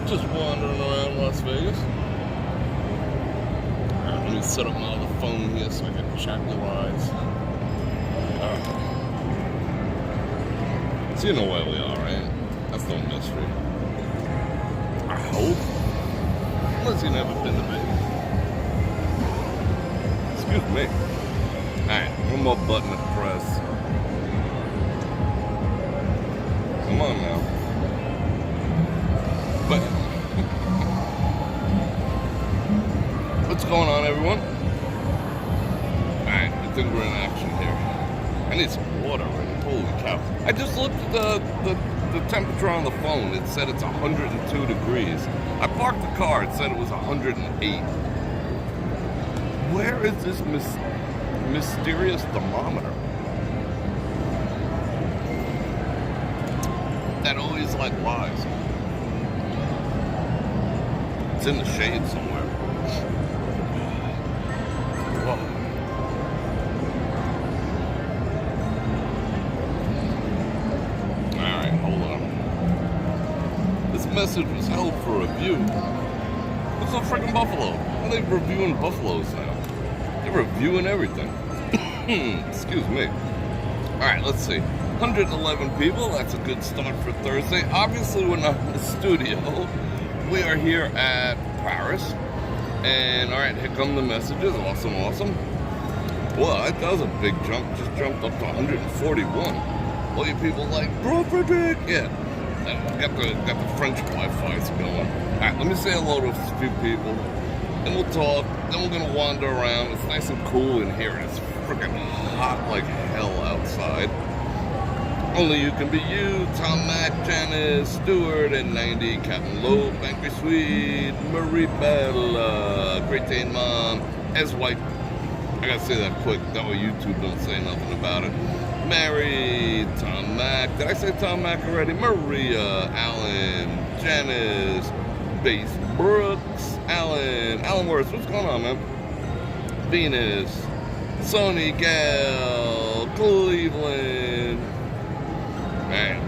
Just wandering around Las Vegas. Alright, let me set up my other phone here so I can check the rides. So you know where we are, right? That's no mystery. I hope. Unless you've never been to Vegas. Excuse me. Alright, one more button to press. Come on now. But what's going on, everyone? Alright, I think we're in action here. I need some water already. Holy cow. I just looked at the temperature on the phone. It said it's 102 degrees. I parked the car. It said it was 108. Where is this mysterious thermometer? That always like lies. It's in the shade somewhere. Whoa. Alright, hold on. This message was held for review. What's a freaking buffalo? Are they reviewing buffaloes now? They're reviewing everything. Excuse me. Alright, let's see. 111 people, that's a good start for Thursday. Obviously, we're not in the studio. We are here at Paris. And, alright, here come the messages. Awesome, awesome. Well, that was a big jump. Just jumped up to 141. All you people like, Bror Fredrik! Yeah. Got the French Wi-Fi going. Alright, let me say hello to a few people. Then we'll talk. Then we're going to wander around. It's nice and cool in here. It's freaking hot like hell outside. Only you can be you, Tom Mac, Janice, Stewart, and 90, Captain Loeb, Angry Sweet, Marie Bella, Great Dane Mom, S-White. I gotta say that quick, that way YouTube don't say nothing about it. Mary, Tom Mac, did I say Tom Mac already? Maria, Alan, Janice, Base Brooks, Alan Worth, what's going on, man? Venus, Sony, Gal, Cleveland. Man,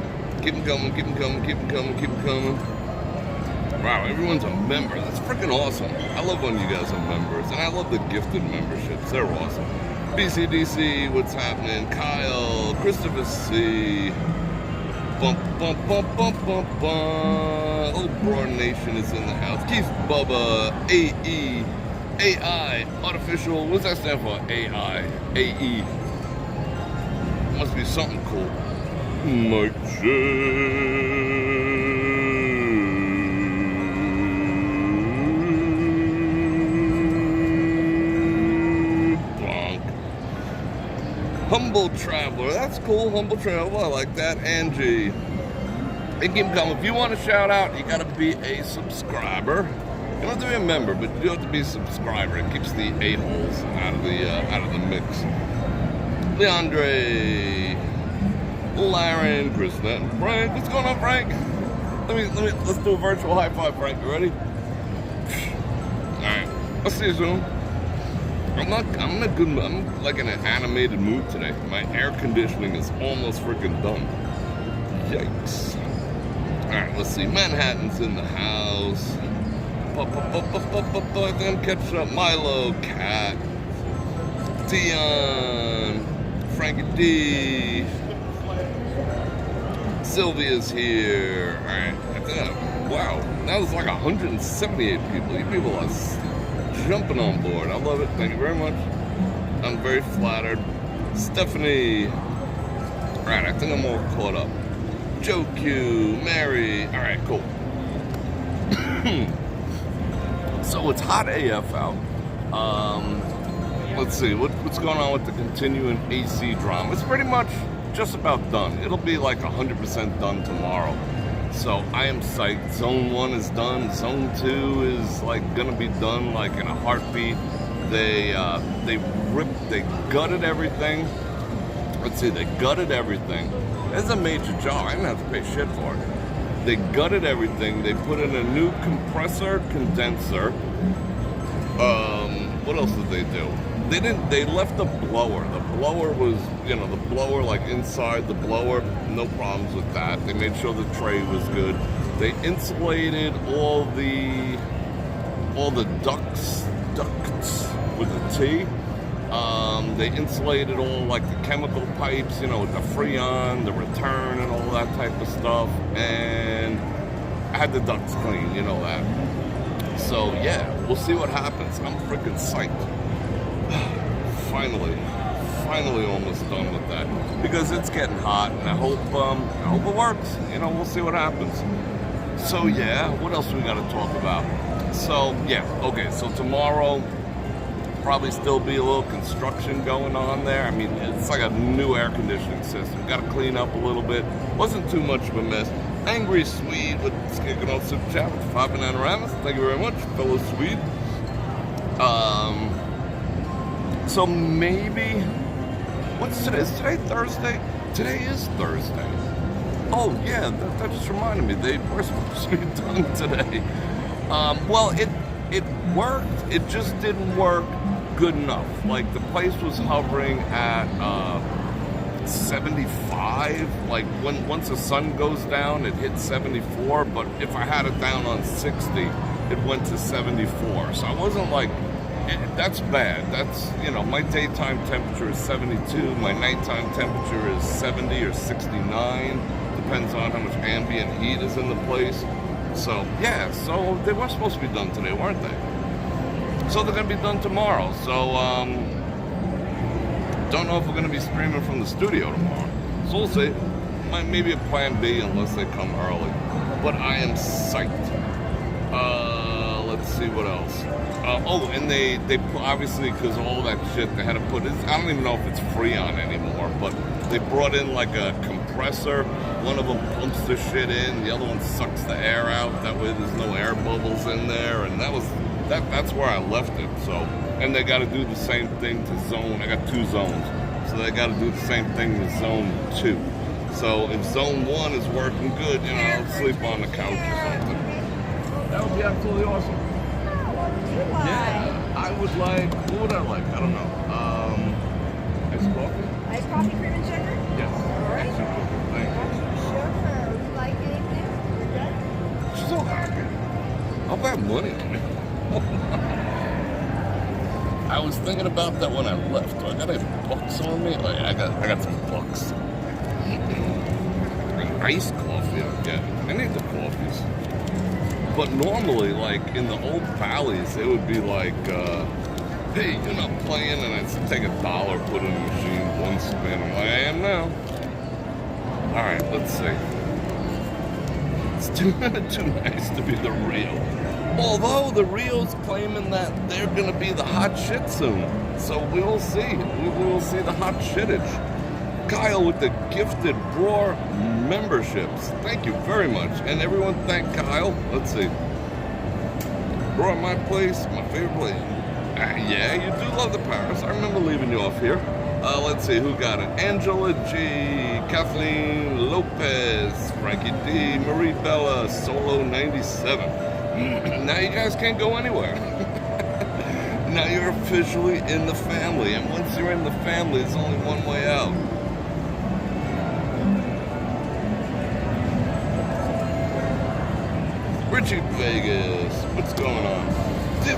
keep them coming, keep them coming, keep them coming, keep them coming. Wow, everyone's a member. That's freaking awesome. I love when you guys are members, and I love the gifted memberships. They're awesome. BCDC, what's happening? Kyle, Christopher C. Bump, bump, bump, bump, bump, bump. Old Bror Nation is in the house. Keith, Bubba, AE, AI, Artificial. What's that stand for? AI, AE. Must be something cool. Mike J. Bonk. Humble Traveler. That's cool. Humble Traveler. I like that. Angie. Hey, keep coming. If you want to shout out, you got to be a subscriber. You don't have to be a member, but you have to be a subscriber. It keeps the a-holes out of the mix. Leandre. Laren, Chris Netton, Frank. What's going on, Frank? Let's do a virtual high five, Frank. You ready? Alright. I'll see you soon. I'm like in an animated mood today. My air conditioning is almost freaking done. Yikes. Alright, let's see. Manhattan's in the house. I think I'm catching up. Milo, Cat, Tion, Frankie D. Sylvia's here. Alright, wow, that was like 178 people. You people are jumping on board. I love it. Thank you very much. I'm very flattered. Stephanie. Alright, I think I'm all caught up. Joe Q, Mary. Alright, cool. So it's hot AF out. Let's see, what's going on with the continuing AC drama? It's pretty much just about done. It'll be like 100% done tomorrow. So I am psyched. Zone 1 is done. Zone 2 is like gonna be done like in a heartbeat. They gutted everything. Let's see, they gutted everything. That's a major job. I didn't have to pay shit for it. They gutted everything. They put in a new compressor, condenser. What else did they do? They left the blower. The blower was, the blower like inside the blower, no problems with that. They made sure the tray was good. They insulated all the ducts with a T. They insulated all like the chemical pipes, with the Freon, the return, and all that type of stuff. And I had the ducts clean, you know that. So yeah, we'll see what happens. I'm freaking psyched. Finally almost done with that, because it's getting hot, and I hope it works. We'll see what happens. So yeah, what else we got to talk about? So yeah, okay. So tomorrow probably still be a little construction going on there. I mean, it's like a new air conditioning system. Got to clean up a little bit. Wasn't too much of a mess. Angry Swede with kicking off Super Chat with 5 Bananamas. Thank you very much, fellow Swede. So maybe, what's today? Is today Thursday? Today is Thursday. Oh yeah, that just reminded me. They were supposed to be done today. Well, it worked. It just didn't work good enough. Like the place was hovering at 75. Like once the sun goes down, it hit 74. But if I had it down on 60, it went to 74. So I wasn't like, that's bad. That's, my daytime temperature is 72. My nighttime temperature is 70 or 69. Depends on how much ambient heat is in the place. So yeah, so they were supposed to be done today, weren't they? So they're gonna be done tomorrow. So don't know if we're gonna be streaming from the studio tomorrow. So we'll see. Maybe a plan B unless they come early. But I am psyched. Let's see what else. And they obviously, because all that shit they had to put. I don't even know if it's Freon anymore, but they brought in like a compressor. One of them pumps the shit in, the other one sucks the air out. That way there's no air bubbles in there, and that's where I left it. So, and they got to do the same thing to zone. I got 2 zones, so they got to do the same thing to zone 2. So if zone 1 is working good, I'll sleep on the couch or something. That would be absolutely awesome. Yeah, I would like. What would I like? I don't know. Iced coffee. Iced coffee, cream and sugar. Yes. All right. Thank you. Sugar. Would you like anything? You're good. She's so happy. I'll have money on me. I was thinking about that when I left. Do I got any bucks on me? Like, I got some bucks. Iced coffee, I'm getting. I need the coffees. But normally, like in the old valleys, it would be like, hey, you're not playing, and I'd take $1, put it in the machine, 1 spin. I'm like, I am now. All right, let's see. It's too nice to be the real. Although the Rio's claiming that they're gonna be the hot shit soon, so we will see. We will see the hot shitage. Kyle with the gifted Bror memberships. Thank you very much. And everyone thank Kyle. Let's see. Bror, my place, my favorite place. Yeah, you do love the Paris. I remember leaving you off here. Let's see, who got it? Angela G, Kathleen Lopez, Frankie D, Marie Bella, Solo 97. Now you guys can't go anywhere. Now you're officially in the family. And once you're in the family, there's only one way out. Richie Vegas, what's going on?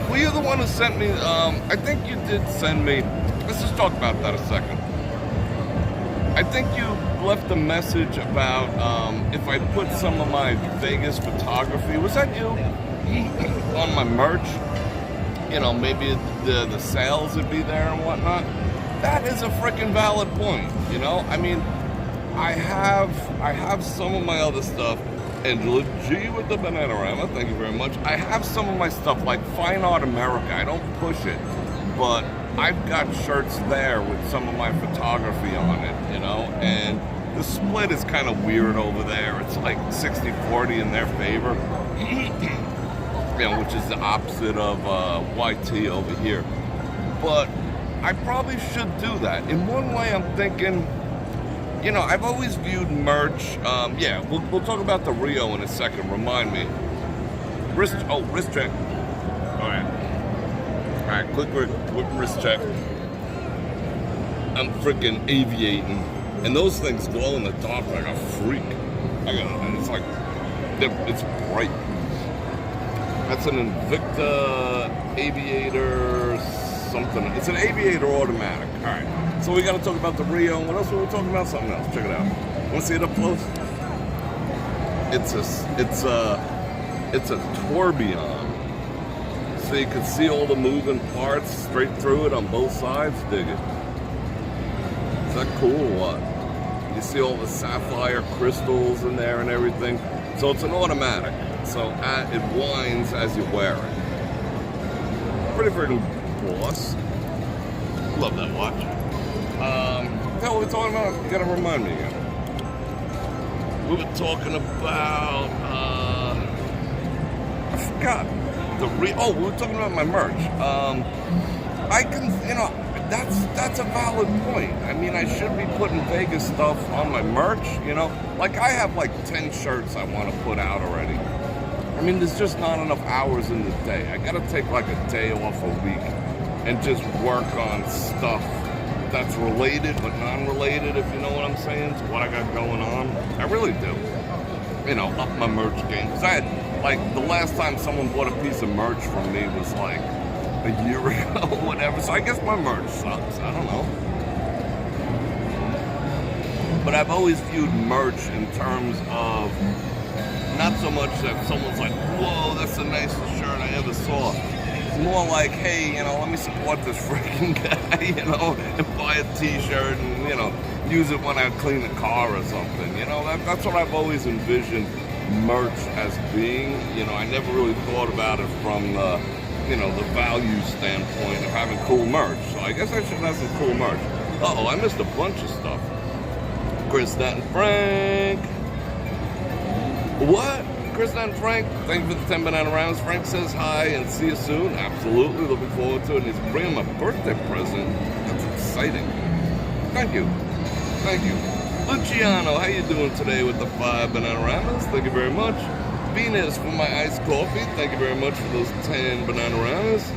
Were you the one who sent me, I think you did send me, let's just talk about that a second. I think you left a message about if I put some of my Vegas photography, was that you? On my merch? Maybe the sales would be there and whatnot. That is a freaking valid point, I mean, I have some of my other stuff. Angela G with the Bananarama, thank you very much. I have some of my stuff like Fine Art America. I don't push it, but I've got shirts there with some of my photography on it, and the split is kind of weird over there. It's like 60-40 in their favor, which is the opposite of YT over here. But I probably should do that. In one way, I'm thinking, I've always viewed merch, we'll talk about the Rio in a second, remind me. Wrist check. Alright, quick wrist check. I'm freaking aviating, and those things glow in the dark like a freak. It's like It's bright. That's an Invicta Aviator something. It's an Aviator automatic. All right. So we got to talk about the Rio. What else were we talking about? Something else. Check it out. Want to see it up close? It's a tourbillon. So you can see all the moving parts straight through it on both sides. Dig it. Is that cool or what? You see all the sapphire crystals in there and everything. So it's an automatic. So it winds as you wear it. Pretty freaking boss. Love that watch. What were we talking about? You gotta remind me again. We were talking about, I forgot. We were talking about my merch. I can, that's a valid point. I mean, I should be putting Vegas stuff on my merch, Like, I have like 10 shirts I want to put out already. I mean, there's just not enough hours in the day. I gotta take like a day off a week and just work on stuff that's related but non-related, if you know what I'm saying, to what I got going on. I really do. Up my merch game. Because I had, like, the last time someone bought a piece of merch from me was like a year ago or whatever. So I guess my merch sucks. I don't know. But I've always viewed merch in terms of not so much that someone's like, whoa, that's the nicest shirt I ever saw. It's more like, hey, let me support this freaking guy, and buy a t-shirt and, use it when I clean the car or something. That's what I've always envisioned merch as being. I never really thought about it from the, the value standpoint of having cool merch. So I guess I should have some cool merch. Uh-oh, I missed a bunch of stuff. Chris, Nat, and Frank. What? Chris and Frank, thank you for the 10 banana rounds. Frank says hi and see you soon. Absolutely, looking forward to it. And he's bringing my birthday present. That's exciting. Thank you. Thank you. Luciano, how you doing today with the 5 banana rounds? Thank you very much. Venus for my iced coffee. Thank you very much for those 10 banana rounds.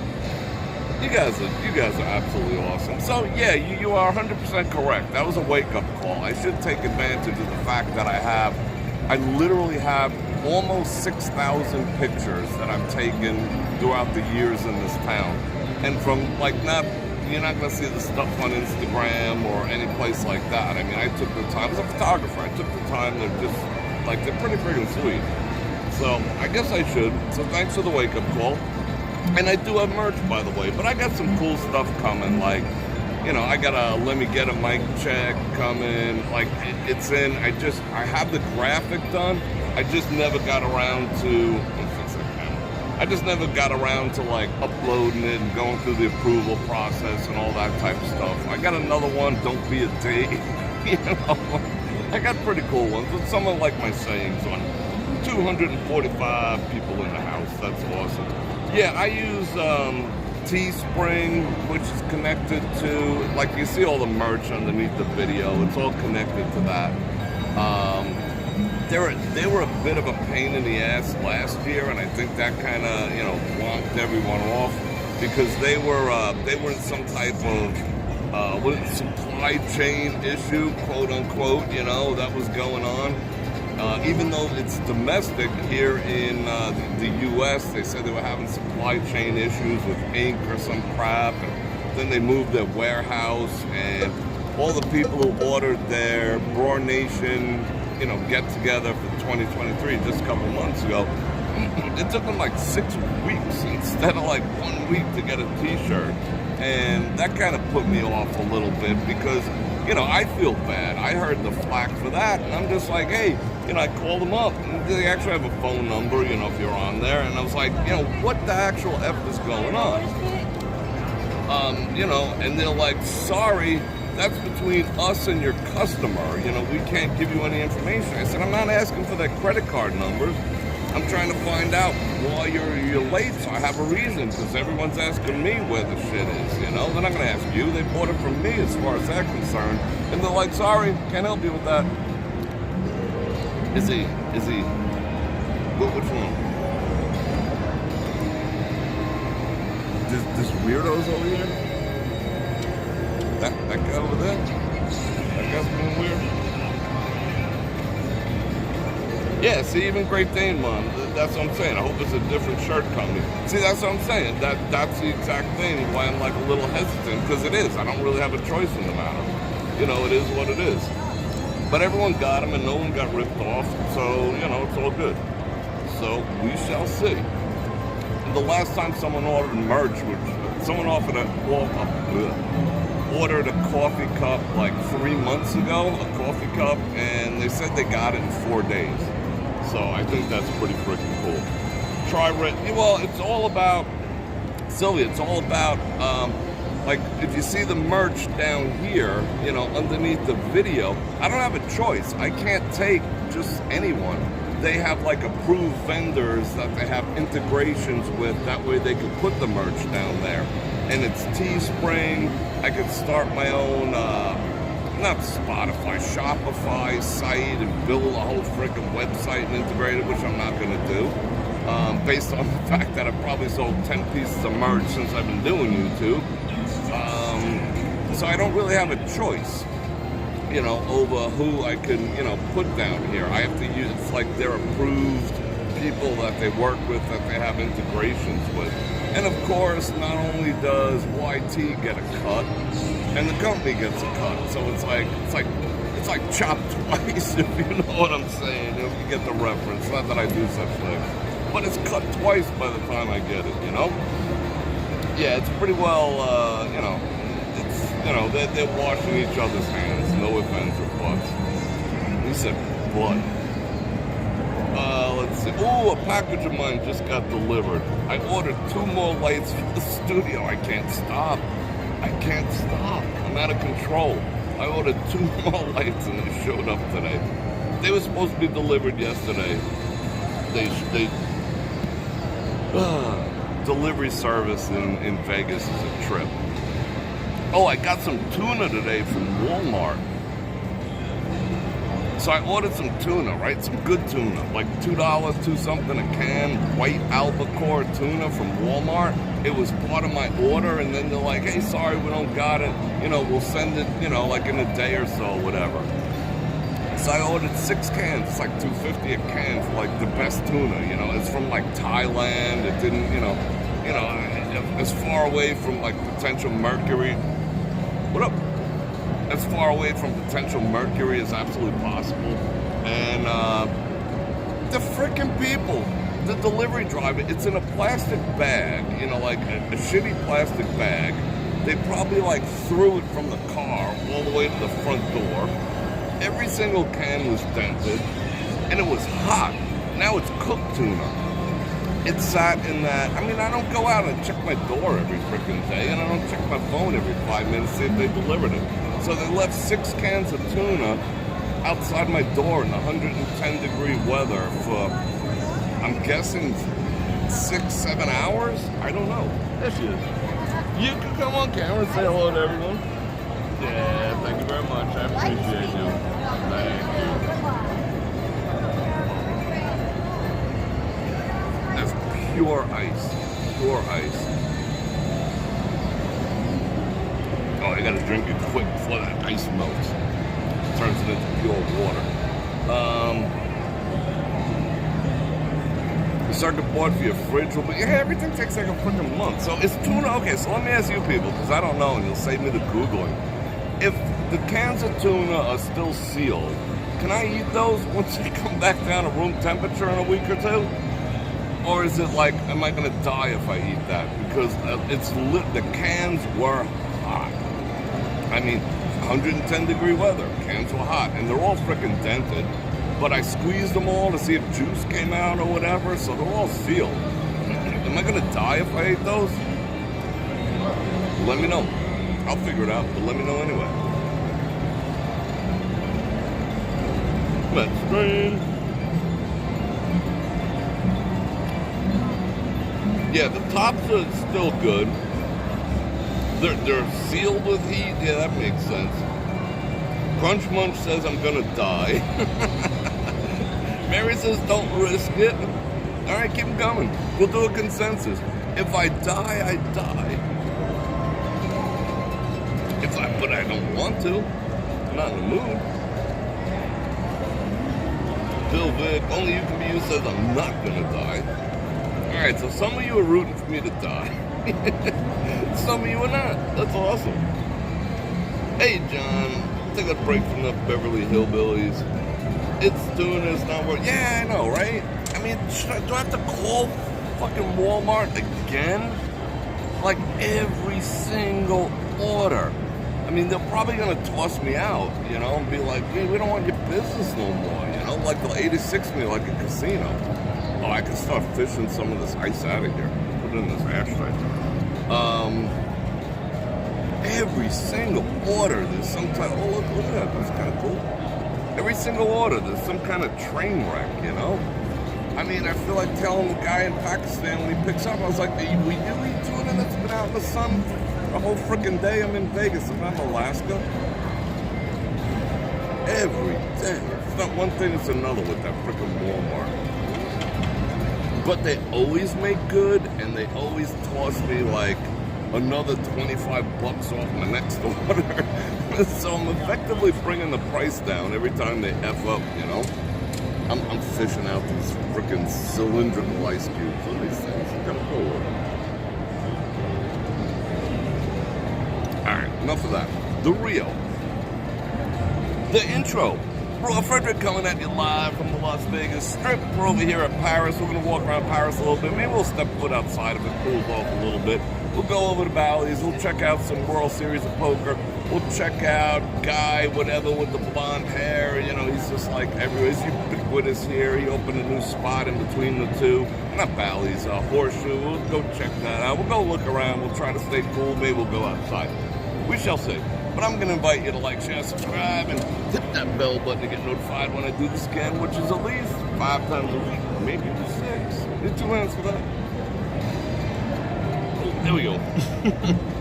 You guys are absolutely awesome. So yeah, you are 100% correct. That was a wake-up call. I should take advantage of the fact that I literally have almost 6,000 pictures that I've taken throughout the years in this town. And from you're not gonna see the stuff on Instagram or any place like that. I mean, I took the time, as a photographer, I took the time. They're pretty freaking sweet. So I guess I should. So thanks for the wake up call. And I do have merch, by the way, but I got some cool stuff coming. Like, I got a Let Me Get a Mic check coming. Like, it's in. I have the graphic done. I just never got around to. I just never got around to uploading it and going through the approval process and all that type of stuff. I got another one, Don't Be a Date. I got pretty cool ones. With some of my sayings on 245 people in the house. That's awesome. Yeah, I use Teespring, which is connected to, you see all the merch underneath the video. It's all connected to that. They were a bit of a pain in the ass last year, and I think that kind of, blocked everyone off because they were in some type of supply chain issue, quote unquote, that was going on. Even though it's domestic here in the U.S., they said they were having supply chain issues with ink or some crap, and then they moved their warehouse, and all the people who ordered their Bror Nation get together for 2023 just a couple months ago, it took them 6 weeks instead of 1 week to get a t-shirt. And that kind of put me off a little bit because, I feel bad. I heard the flack for that, and I'm just like, hey, I called them up, and they actually have a phone number, if you're on there, and I was like, what the actual F is going on? And they're like, sorry, that's between us and your customer. We can't give you any information. I said, I'm not asking for their credit card numbers. I'm trying to find out why you're late, so I have a reason, because everyone's asking me where the shit is, They're not going to ask you. They bought it from me as far as they're concerned. And they're like, sorry, can't help you with that. Is he? Which one? This weirdo's over here? That guy over there? That guy's being weird? Yeah, see, even Great Dane, man. That's what I'm saying. I hope it's a different shirt company. See, that's what I'm saying. That's the exact thing why I'm like a little hesitant, because it is. I don't really have a choice in the matter. You know, it is what it is. But everyone got them and no one got ripped off, so, you know, it's all good. So, we shall see. And the last time someone ordered merch, which someone ordered a coffee cup like 3 months ago, a coffee cup, and they said they got it in 4 days. So I think that's pretty freaking cool. Well, it's all about, Sylvia, it's all about, like, if you see the merch down here, you know, underneath the video, I don't have a choice. I can't take just anyone. They have, like, approved vendors that they have integrations with. That way they can put the merch down there. And it's Teespring. I could start my own, not Spotify, Shopify site and build a whole freaking website and integrate it, which I'm not going to do. Based on the fact that I've probably sold 10 pieces of merch since I've been doing YouTube. So I don't really have a choice, you know, over who I can, you know, put down here. I have to use, it's like they're approved people that they work with, that they have integrations with. And of course, not only does YT get a cut, and the company gets a cut. So it's like chopped twice, if you know what I'm saying, if you get the reference. Not that I do such things. But it's cut twice by the time I get it, you know? Yeah, it's pretty well, you know, it's, you know, they're washing each other's hands, no ifs, ands, or buts. He said blood. Let's see. Oh, a package of mine just got delivered. I ordered 2 more lights for the studio. I can't stop. I can't stop. I'm out of control. I ordered 2 more lights and they showed up today. They were supposed to be delivered yesterday. Delivery service in Vegas is a trip. Oh, I got some tuna today from Walmart. So I ordered some tuna, right? Some good tuna, like $2, $2 something a can, white albacore tuna from Walmart. It was part of my order, and then they're like, hey, sorry, we don't got it. You know, we'll send it, you know, like in a day or so, whatever. So I ordered 6 cans. It's like $2.50 a can for like the best tuna. You know, it's from like Thailand. It didn't, you know, as far away from like potential mercury. What up? As far away from potential mercury as absolutely possible. And the freaking people, the delivery driver, it's in a plastic bag, you know, like a shitty plastic bag. They probably like threw it from the car all the way to the front door. Every single can was dented, and it was hot. Now it's cooked tuna. It sat in that, I mean, I don't go out and check my door every freaking day, and I don't check my phone every 5 minutes to see if they delivered it. So they left 6 cans of tuna outside my door in 110-degree weather for, I'm guessing, 6-7 hours? I don't know. There she is. You can come on camera and say hello to everyone. Yeah, thank you very much. I appreciate you. Thank you. That's pure ice. Pure ice. Oh, I gotta drink it quick before that ice melts. Turns it into pure water. The circuit board for your fridge will be, yeah, everything takes like a freaking month. So it's tuna. Okay, so let me ask you people, because I don't know, and you'll save me the Googling. If the cans of tuna are still sealed, can I eat those once they come back down to room temperature in a week or 2? Or is it like, am I gonna die if I eat that? Because the cans were hot. I mean, 110-degree weather, cans were hot, and they're all freaking dented. But I squeezed them all to see if juice came out or whatever, so they're all sealed. Am I gonna die if I ate those? Let me know. I'll figure it out, but let me know anyway. Let's screen. Yeah, the tops are still good. They're sealed with heat. Yeah, that makes sense. Crunch Munch says I'm gonna die. Mary says don't risk it. All right, keep them coming. We'll do a consensus. If I die, I die. But I don't want to. I'm not in the mood. Bill Vick, only you can be used says I'm not gonna die. Alright, so some of you are rooting for me to die. Some of you are not. That's awesome. Hey John, take a break from the Beverly Hillbillies. It's doing this, not working. Yeah, I know, right? I mean, do I have to call fucking Walmart again? Like every single order. I mean, they're probably gonna toss me out, you know, and be like, hey, we don't want your business no more, you know, like they'll 86 me like a casino. Oh, I can start fishing some of this ice out of here. Put it in this ashtray. Every single order, there's some type, oh, look at that, that's kind of cool. Every single order, there's some kind of train wreck, you know? I mean, I feel like telling the guy in Pakistan when he picks up, I was like, are you really tuna that's been out in the sun the whole freaking day? I'm in Vegas, I'm not in Alaska. Every day. It's not one thing, it's another with that freaking Walmart. But they always make good, and they always toss me like another 25 bucks off my next order. So I'm effectively bringing the price down every time they F up, you know? I'm fishing out these freaking cylindrical ice cubes. What are these things? They're kind of cool. Alright, enough of that. The Rio. The intro. Bror Fredrik coming at you live from the Las Vegas Strip. We're over here at Paris. We're going to walk around Paris a little bit. Maybe we'll step foot outside of it, cool off a little bit. We'll go over to Bally's. We'll check out some World Series of Poker. We'll check out Guy, whatever, with the blonde hair. You know, he's just like everywhere. He's ubiquitous here. He opened a new spot in between the two. Not Bally's, Horseshoe. We'll go check that out. We'll go look around. We'll try to stay cool. Maybe we'll go outside. We shall see. But I'm going to invite you to like, share, subscribe, and hit that bell button to get notified when I do the scan, which is at least 5 times a week, maybe even 6. Need 2 hands for that. There we go.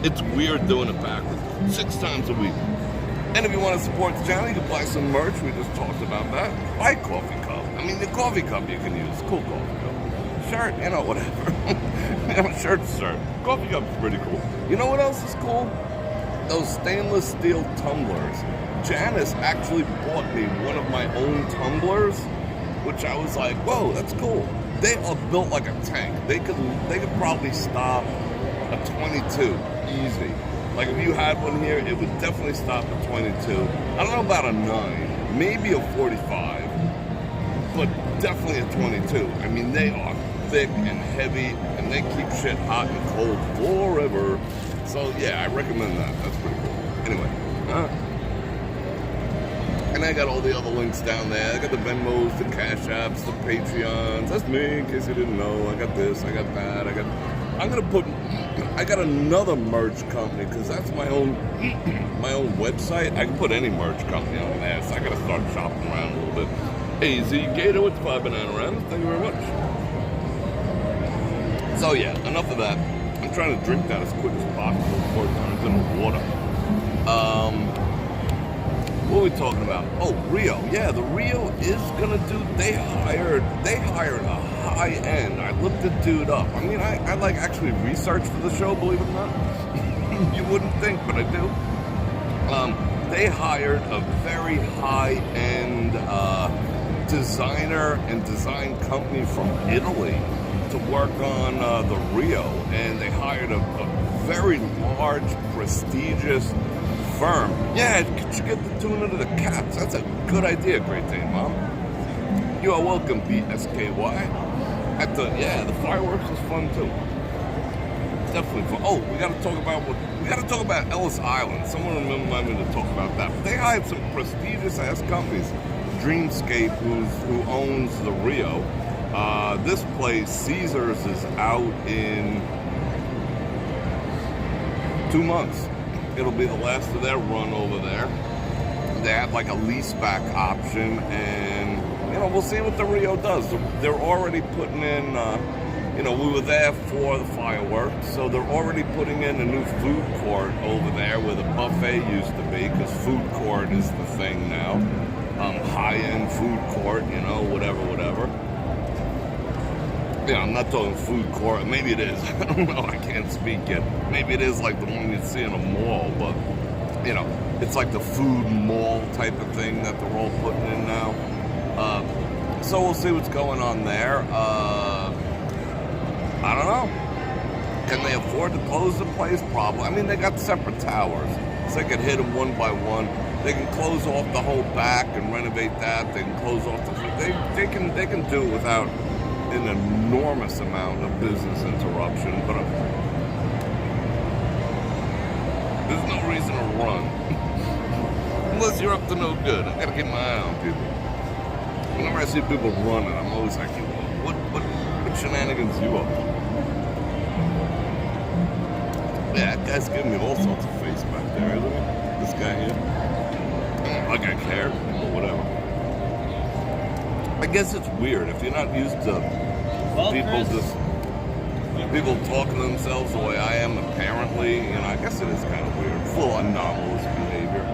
It's weird doing it backwards. 6 times a week. And if you want to support the channel, you can buy some merch. We just talked about that. Buy a coffee cup. I mean, the coffee cup you can use. Cool coffee cup. Shirt, you know, whatever. Shirt's shirt. Coffee cup's pretty cool. You know what else is cool? Those stainless steel tumblers. Janice actually bought me one of my own tumblers, which I was like, whoa, that's cool. They are built like a tank. They could probably stop a 22 easy. Like if you had one here, it would definitely stop a 22. I don't know about a 9, maybe a 45, but definitely a 22. I mean, they are thick and heavy, and they keep shit hot and cold forever. So yeah, I recommend that. That's pretty cool. Anyway, and I got all the other links down there. I got the Venmos, the Cash Apps, the Patreons. That's me, in case you didn't know. I got this, I got that, I got another merch company, because that's my own website. I can put any merch company on there, so I gotta start shopping around a little bit. AZ Gator with 5 banana rams. Thank you very much. So yeah, enough of that. I'm trying to drink that as quick as possible before it turns into water. What are we talking about? Oh, Rio. Yeah, the Rio is gonna do. They hired a high end. I looked the dude up. I mean, I like actually research for the show, believe it or not. You wouldn't think, but I do. They hired a very high end designer and design company from Italy to work on the Rio, and they hired a very large, prestigious firm. Yeah, could you get the tuna to the caps? That's a good idea, Great Dane, Mom. You are welcome, BSKY. The fireworks is fun too. Definitely fun. Oh, we gotta talk about Ellis Island. Someone reminded me to talk about that. But they hired some prestigious ass companies. Dreamscape, who owns the Rio. This place, Caesars, is out in 2 months. It'll be the last of their run over there. They had like a lease back option, and we'll see what the Rio does. They're already putting in, we were there for the fireworks, so they're already putting in a new food court over there where the buffet used to be, because food court is the thing now. High-end food court, whatever. Yeah, I'm not talking food court. Maybe it is. I don't know. I can't speak yet. Maybe it is like the one you'd see in a mall, but, it's like the food mall type of thing that they're all putting in now. So we'll see what's going on there. I don't know. Can they afford to close the place? Probably. I mean, they got separate towers, so they can hit them one by one. They can close off the whole back and renovate that. They can close off the. They can do it without an enormous amount of business interruption. But there's no reason to run unless you're up to no good. I gotta keep my eye on people. Whenever I see people running, I'm always like, what shenanigans you up to? Yeah, that guy's giving me all sorts of face back there, isn't he? This guy here. Like I care, or whatever. I guess it's weird if you're not used to people talking to themselves the way I am. Apparently, I guess it is kind of weird, full anomalous behavior.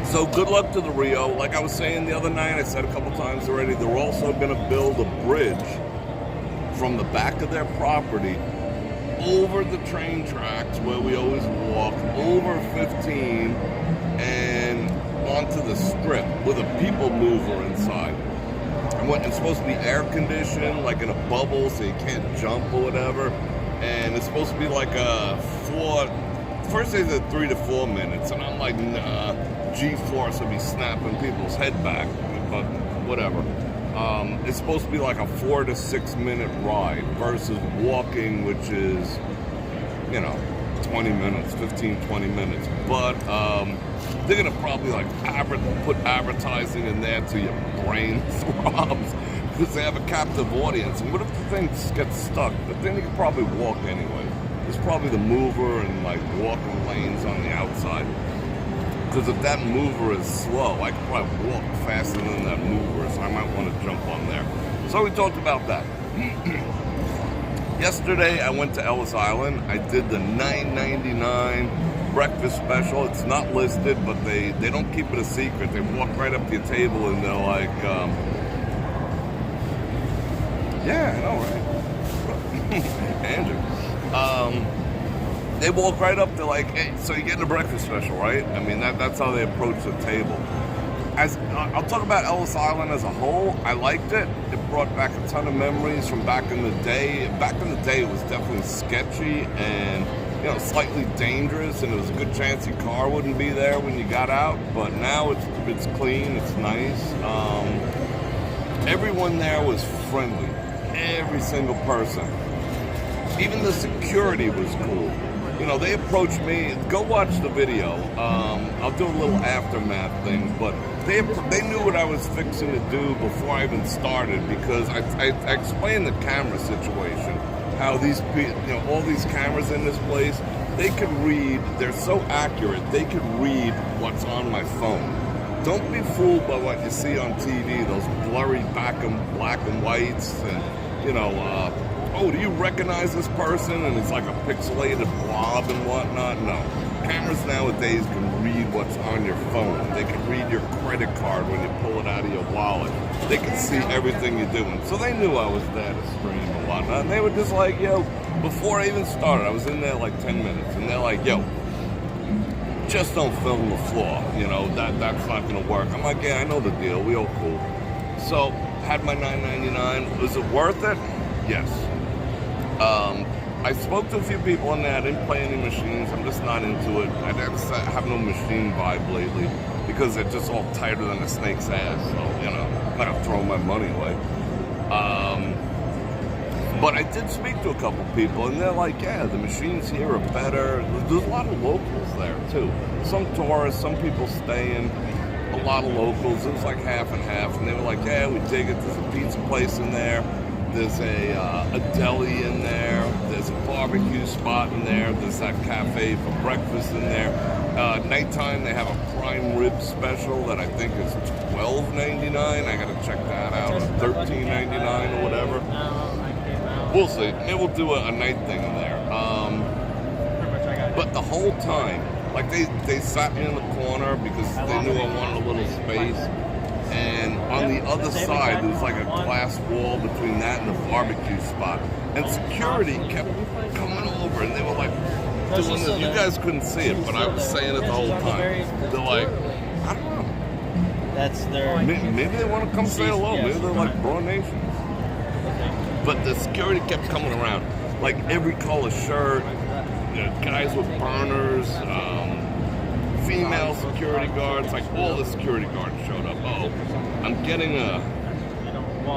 So good luck to the Rio. Like I was saying the other night, I said a couple times already, they're also going to build a bridge from the back of their property over the train tracks where we always walk, over 15, and onto the strip with a people mover inside. And it's supposed to be air conditioned, like in a bubble, so you can't jump or whatever. And it's supposed to be like first they said 3 to 4 minutes, and I'm like, nah, G-force would be snapping people's head back, but whatever. It's supposed to be like a 4 to 6 minute ride versus walking, which is, 20 minutes, 15, 20 minutes. But they're going to probably put advertising in there till your brain throbs because they have a captive audience. And what if the thing gets stuck? The thing you can probably walk anyway. There's probably the mover and walking lanes on the outside. Because if that mover is slow, I could probably walk faster than that mover, so I might want to jump on there. So we talked about that. Yesterday, I went to Ellis Island. I did the $9.99 breakfast special. It's not listed, but they don't keep it a secret. They walk right up to your table and they're like, yeah, I know, right? Andrew. They walk right up, they're like, hey, so you're getting a breakfast special, right? I mean, that's how they approach the table. I'll talk about Ellis Island as a whole. I liked it. It brought back a ton of memories from back in the day. Back in the day, it was definitely sketchy and, slightly dangerous, and there was a good chance your car wouldn't be there when you got out. But now it's clean, it's nice. Everyone there was friendly. Every single person. Even the security was cool. They approached me. Go watch the video. I'll do a little aftermath thing, but they knew what I was fixing to do before I even started because I explained the camera situation. How these all these cameras in this place, they can read. They're so accurate. They can read what's on my phone. Don't be fooled by what you see on TV. Those blurry black and whites and oh, do you recognize this person? And it's like a pixelated blob and whatnot. No. Cameras nowadays can read what's on your phone. They can read your credit card when you pull it out of your wallet. They can see everything you're doing. So they knew I was there to stream and whatnot. And they were just like, yo, before I even started, I was in there 10 minutes. And they're like, yo, just don't film the floor. That's not going to work. I'm like, yeah, I know the deal. We all cool. So, had my $9.99. Was it worth it? Yes. I spoke to a few people in there. I didn't play any machines. I'm just not into it. I have no machine vibe lately because they're just all tighter than a snake's ass. So, I'm not going to throw my money away. But I did speak to a couple people, and they're like, yeah, the machines here are better. There's a lot of locals there, too. Some tourists, some people staying. A lot of locals. It was like half and half. And they were like, yeah, we dig it. There's a pizza place in there. There's a deli in there. There's a barbecue spot in there. There's that cafe for breakfast in there. Nighttime, they have a prime rib special that I think is $12.99. I gotta check that out. Or $13.99 or whatever. We'll see. Maybe we'll do a night thing in there. But the whole time, they sat me in the corner because they knew I wanted a little space. And on the other side, there was a glass wall between that and the barbecue spot. And security kept coming over, and they were doing this. You guys couldn't see it, but I was saying it the whole time. They're like, I don't know. That's their. Maybe they want to come say hello. Yeah, Maybe they're like Bror Nations. But the security kept coming around, like every color shirt, guys with burners, female security guards, like all the security guards showed up. Oh, I'm getting a.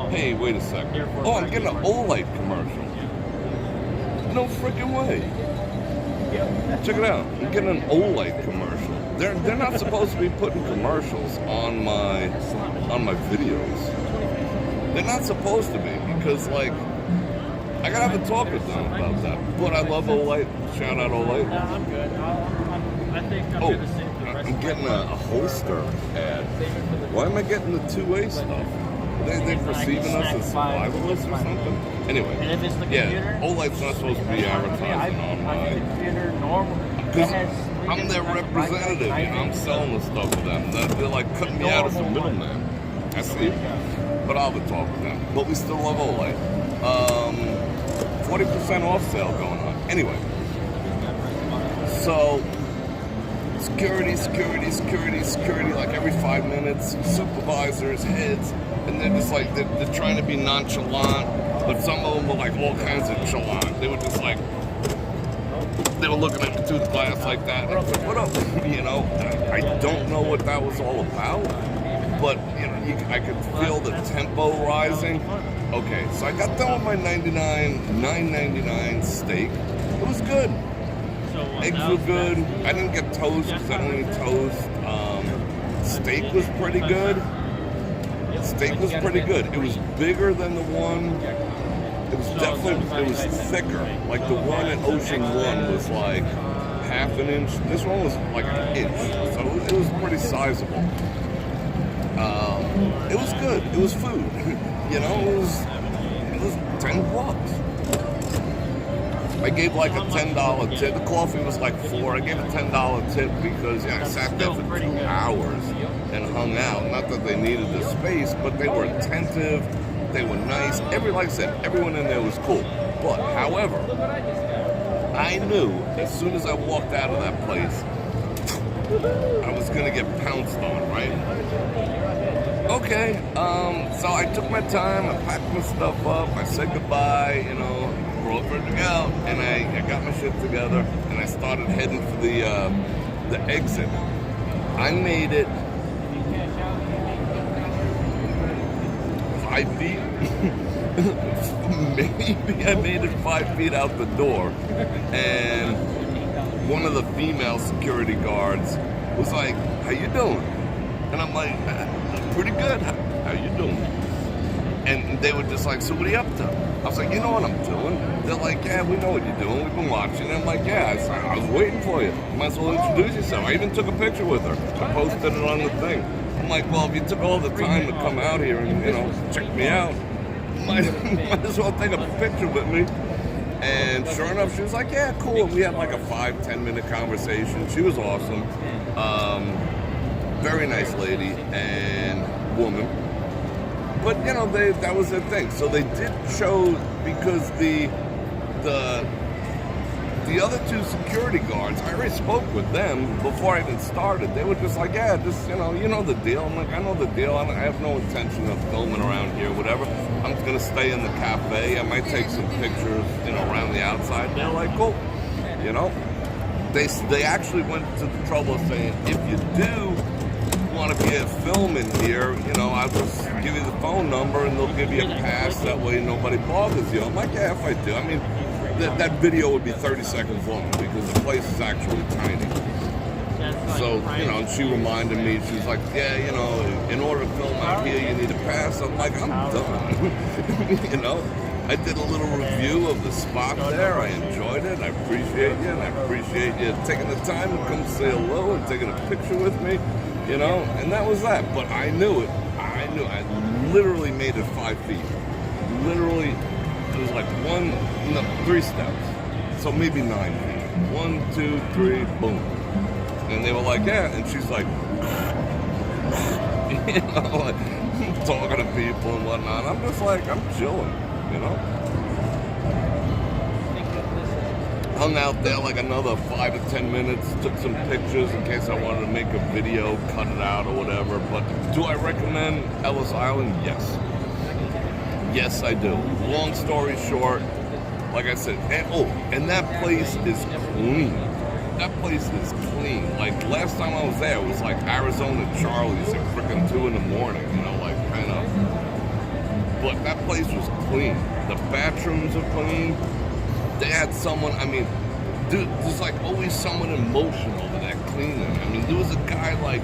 Hey, wait a second. Oh, I'm getting an Olight commercial. No freaking way. Check it out. I'm getting an Olight commercial. They're not supposed to be putting commercials on my videos. They're not supposed to be, because like I gotta have a talk with them about that. But I love Olight. Shout out Olight. I'm good. Oh, I'm getting a holster ad. Why am I getting the 2A stuff? They perceiving us as survivalists or something? Anyway, yeah, Olight's not supposed to be advertising on my. Because I'm their representative, you know, I'm selling the stuff to them. They're like cutting me out as a middleman. I see. But I'll have a talk with them. But we still love Olight. 40% off sale going on. Anyway. So, security, like every 5 minutes, supervisors, heads, and they're just like, they're trying to be nonchalant, but some of them were like all kinds of chalant. They were just like, they were looking at me through the glass like that, and I was like, what up? You know, I don't know what that was all about, but, you know, I could feel the tempo rising. Okay, so I got done with my $9.99 steak. It was good. Eggs were good. I didn't get toast because I don't eat toast. Steak was pretty good. Steak was pretty good. It was bigger than the one. It was definitely, it was thicker. Like the one at Ocean One was like half an inch. This one was like an inch. So it was pretty sizable. It was good. It was food. You know, it was $10. I gave like a $10 tip. The coffee was like $4. I gave a $10 tip because I sat there for 2 hours and hung out. Not that they needed the space, but they were attentive. They were nice. Like I said, everyone in there was cool. But, however, I knew as soon as I walked out of that place, I was going to get pounced on, right? Okay, so I took my time. I packed my stuff up. I said goodbye, you know. Bror Fredrik out, and I got my shit together, and I started heading for the exit. I made it 5 feet. Maybe I made it 5 feet out the door, and one of the female security guards was like, "How you doing?" And I'm like, "Pretty good. How you doing?" And they were just like, "So what are you up to?" I was like, "You know what I'm doing?" They're like, "Yeah, we know what you're doing. We've been watching." And I'm like, "Yeah, I was waiting for you. You might as well introduce yourself." I even took a picture with her. I posted it on the thing. I'm like, "Well, if you took all the time to come out here and, you know, check me out, might as well take a picture with me." And sure enough, she was like, "Yeah, cool." And we had like a 5-10 minute conversation. She was awesome. Very nice lady and woman. But, you know, that was their thing. So they did show, because the other 2 security guards, I already spoke with them before I even started. They were just like, "Yeah, just, you know the deal." I'm like, "I know the deal. I have no intention of filming around here, whatever. I'm just going to stay in the cafe. I might take some pictures, you know, around the outside." They're like, "Cool." You know? They actually went to the trouble of saying, "If you do want to be a film in here, you know, I'll just give you the phone number and they'll give you a pass. That way nobody bothers you." I'm like, "Yeah, if I do." I mean, that video would be 30 seconds long because the place is actually tiny. So, you know, and she reminded me, she was like, "Yeah, you know, in order to film out here, you need a pass." I'm like, "I'm done." You know, I did a little review of the spot there. I enjoyed it. I appreciate you, and I appreciate you taking the time to come say hello and taking a picture with me. You know, and that was that. But I knew it. I literally made it 5 feet. Literally, it was like 3 steps. So maybe 9 feet. 1, 2, 3, boom. And they were like, "Yeah." And she's like, you know, like talking to people and whatnot. I'm just like, I'm chilling, you know. Hung out there like another 5 to 10 minutes, took some pictures in case I wanted to make a video, cut it out or whatever. But do I recommend Ellis Island? Yes. Yes, I do. Long story short, like I said, and that place is clean. That place is clean. Like last time I was there, it was like Arizona Charlie's at freaking 2 in the morning, you know, like kind of. But that place was clean. The bathrooms are clean. They had someone, I mean, dude, there's like always someone in motion over there cleaning. I mean, there was a guy like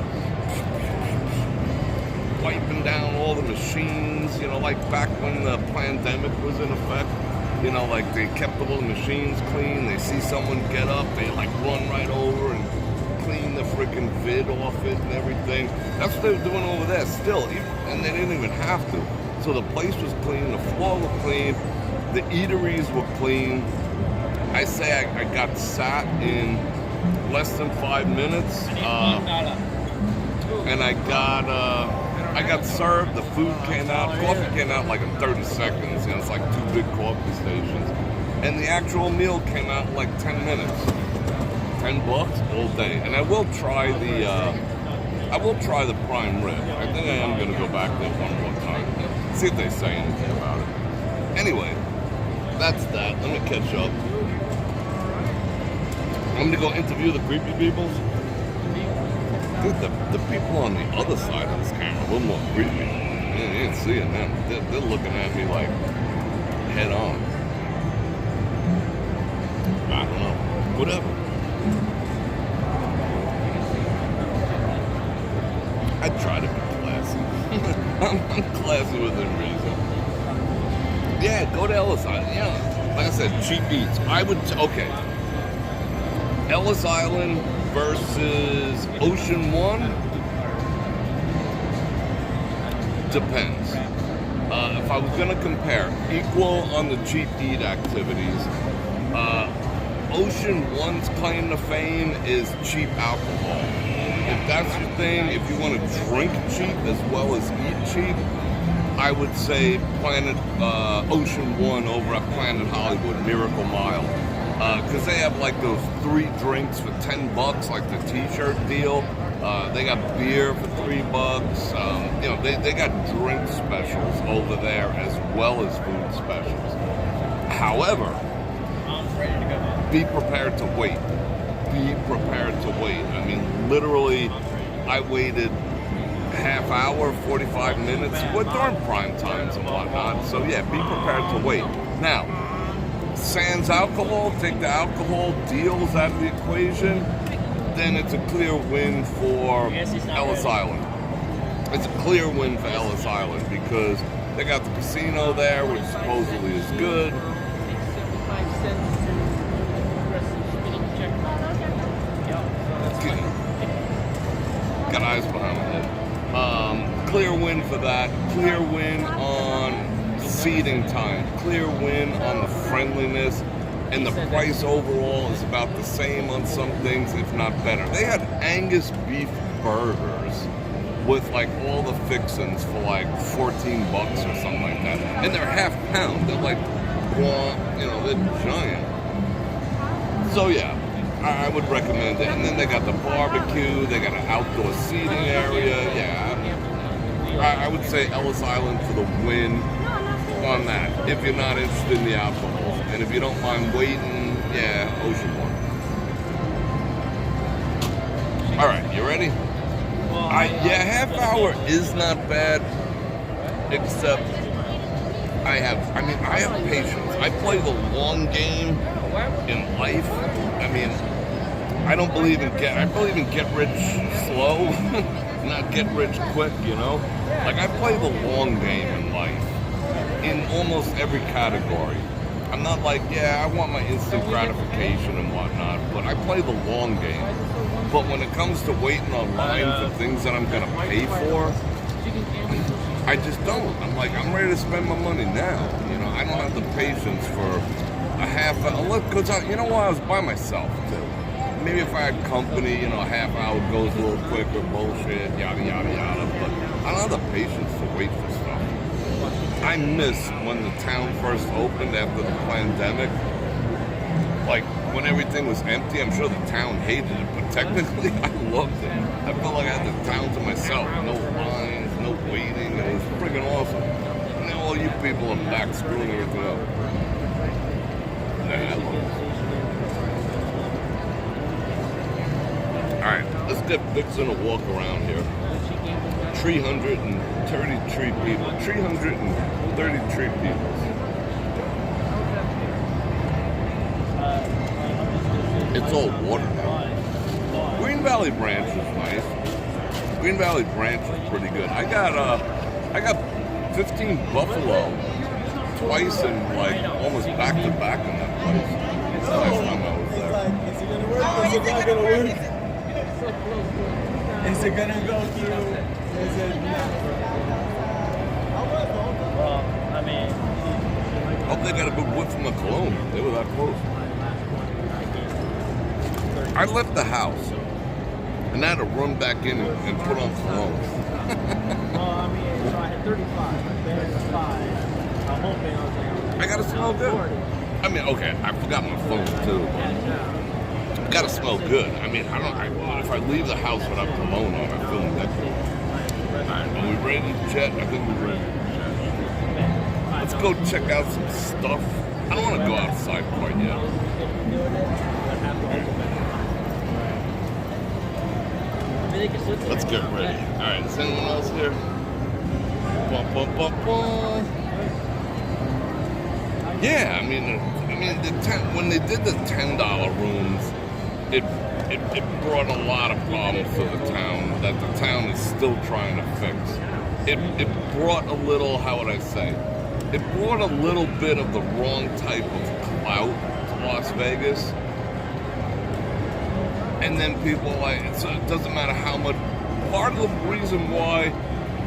wiping down all the machines, you know, like back when the pandemic was in effect. You know, like they kept all the machines clean. They see someone get up, they like run right over and clean the freaking vid off it and everything. That's what they were doing over there still, and they didn't even have to. So the place was clean, the floor was clean, the eateries were clean. I say I got sat in less than 5 minutes, and I got served. The food came out. Coffee came out like in 30 seconds. You know, it's like 2 big coffee stations, and the actual meal came out in like 10 minutes. $10 all day. And I will try the prime rib. I think I am gonna go back there one more time. See if they say anything about it. Anyway, that's that. Let me catch up. I'm gonna go interview the creepy people. Dude, the people on the other side of this camera are a little more creepy. You ain't seeing them. They're looking at me like head on. I don't know. Whatever. I try to be classy. I'm classy within reason. Yeah, go to Ellis Island. Yeah, like I said, cheap eats. I would, okay. Ellis Island versus Ocean One? Depends. If I was going to compare equal on the cheap eat activities, Ocean One's claim to fame is cheap alcohol. If that's your thing, if you want to drink cheap as well as eat cheap, I would say Ocean One over at Planet Hollywood, Miracle Mile. Because they have like those 3 drinks for $10, like the t-shirt deal. They got beer for $3. You know, they got drink specials over there as well as food specials. However, be prepared to wait. Be prepared to wait. I mean, literally, I waited half hour, 45 minutes, during prime times and whatnot. So yeah, be prepared to wait. Now, sans alcohol, take the alcohol deals out of the equation, then it's a clear win for Ellis Island. It's a clear win for Ellis Island because they got the casino there, which supposedly is good. Got eyes behind my head. Clear win for that. Clear win on seating time. Clear win on the friendliness. And the price overall is about the same on some things, if not better. They had Angus beef burgers with like all the fixings for like $14 or something like that. And they're half pound. They're like, you know, they're giant. So yeah, I would recommend it. And then they got the barbecue. They got an outdoor seating area. Yeah, I would say Ellis Island for the win on that, if you're not interested in the alcohol. And if you don't mind waiting, yeah, Ocean One. All right, you ready? Yeah, half hour is not bad, except I have patience. I play the long game in life. I mean, I believe in get rich slow, not get rich quick, you know? Like, I play the long game in life, in almost every category. I'm not like, yeah, I want my instant gratification and whatnot, but I play the long game. But when it comes to waiting online for things that I'm gonna pay for, I just don't. I'm like, I'm ready to spend my money now. You know, I don't have the patience for a half hour. Because you know what, I was by myself too. Maybe if I had company, you know, a half hour goes a little quicker, bullshit, yada, yada, yada. But I don't have the patience to wait for stuff. I miss when the town first opened after the pandemic. like when everything was empty, I'm sure the town hated it, but technically I loved it. I felt like I had the town to myself. No lines, no waiting. It was freaking awesome. And now all you people are back screwing everything up. Nah, I love it. Alright, let's get fixing a walk around here. 333 people. 333 people. It's all water now. Green Valley Branch is nice. Green Valley Branch is pretty good. I got 15 buffalo twice and like almost back to back in that place. That's the last time I was there. Is it gonna work? Is it not gonna work? Is it gonna go through? Is it not? Well, I mean, Hope they got a good whiff from the cologne. They were that close. I left the house and I had to run back in and put on cologne. well, I mean, so I had 35. I finished 5. I'm hoping I was like, I gotta smell good. I mean, okay, I forgot my phone too. I gotta smell good. I mean, if I leave the house without cologne on, I feel naked. Alright, are we ready to chat? I think we're ready. Let's go check out some stuff. I don't want to go outside quite yet. Let's get ready. Alright, is anyone else here? Bum, bum, bum, bum. Yeah, I mean, when they did the $10 rooms, it brought a lot of problems to the town that the town is still trying to fix. It brought a little, how would I say? It brought a little bit of the wrong type of clout to Las Vegas. And then people like, so it doesn't matter how much. Part of the reason why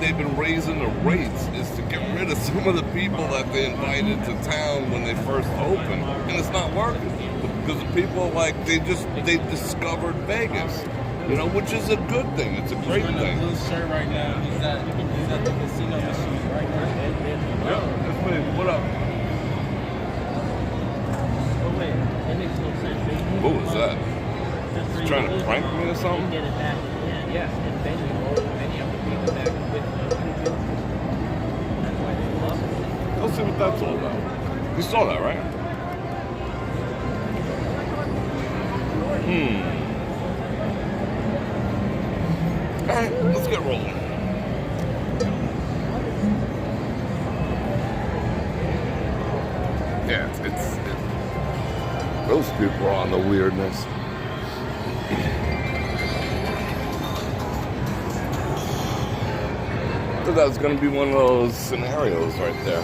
they've been raising the rates is to get rid of some of the people that they invited to town when they first opened. And it's not working. Because the people like, they discovered Vegas. You know, which is a good thing. It's a great thing. The blue shirt right now, he's at the casino machine right now. Yeah, that's me. What up? Oh wait, that makes no sense. What was that? He's trying to prank me or something? Get it back again. Yes, and then you order many of the people back with that's why they love it. Let's see what that's all about. You saw that, right? Alright, let's get rolling. Yeah, it's those people are on the weirdness. I thought that was going to be one of those scenarios right there.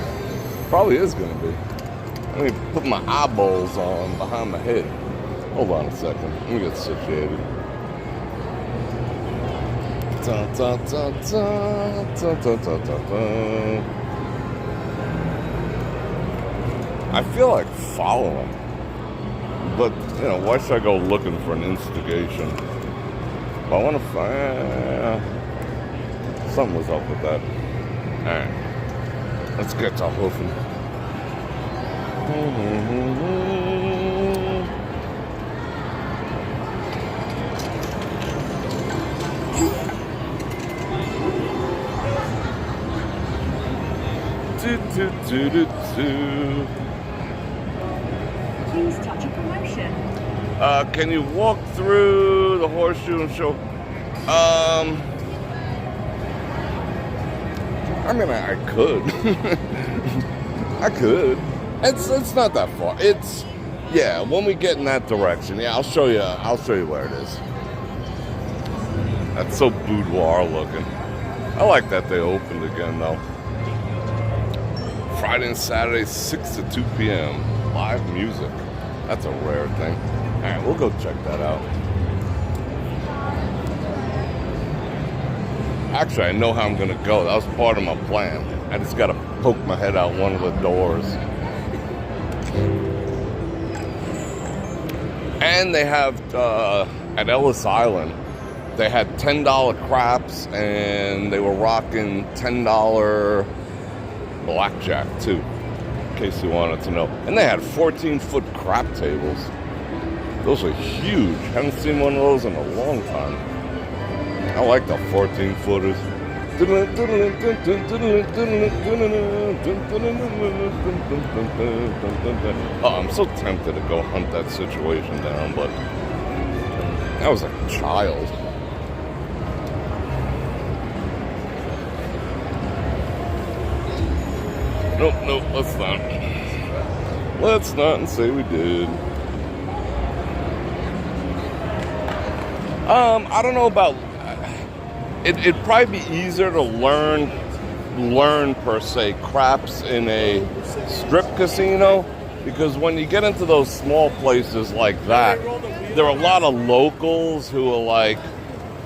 Probably is going to be. Let me put my eyeballs on behind my head. Hold on a second. Let me get situated. Da, da, da, da, da, da, da, da, da. I feel like following. But, you know, why should I go looking for an instigation? If I want to find... something was up with that. Alright. Let's get to hoofing. Please touch a promotion. Can you walk through the horseshoe and show? I mean, I could. I could. It's not that far. It's, yeah, when we get in that direction, yeah, I'll show you where it is. That's so boudoir looking. I like that they opened again, though. Friday and Saturday, 6 to 2 p.m. Live music. That's a rare thing. All right, we'll go check that out. Actually, I know how I'm going to go. That was part of my plan. I just got to poke my head out one of the doors. And they have, at Ellis Island, they had $10 craps, and they were rocking $10 blackjack, too, in case you wanted to know. And they had 14-foot crap tables. Those are huge. Haven't seen one of those in a long time. I like the 14-footers. Oh, I'm so tempted to go hunt that situation down, but I was a child. Nope, let's not. Let's not and say we did. I don't know about. It'd probably be easier to learn per se craps in a strip casino, because when you get into those small places like that, there are a lot of locals who are like,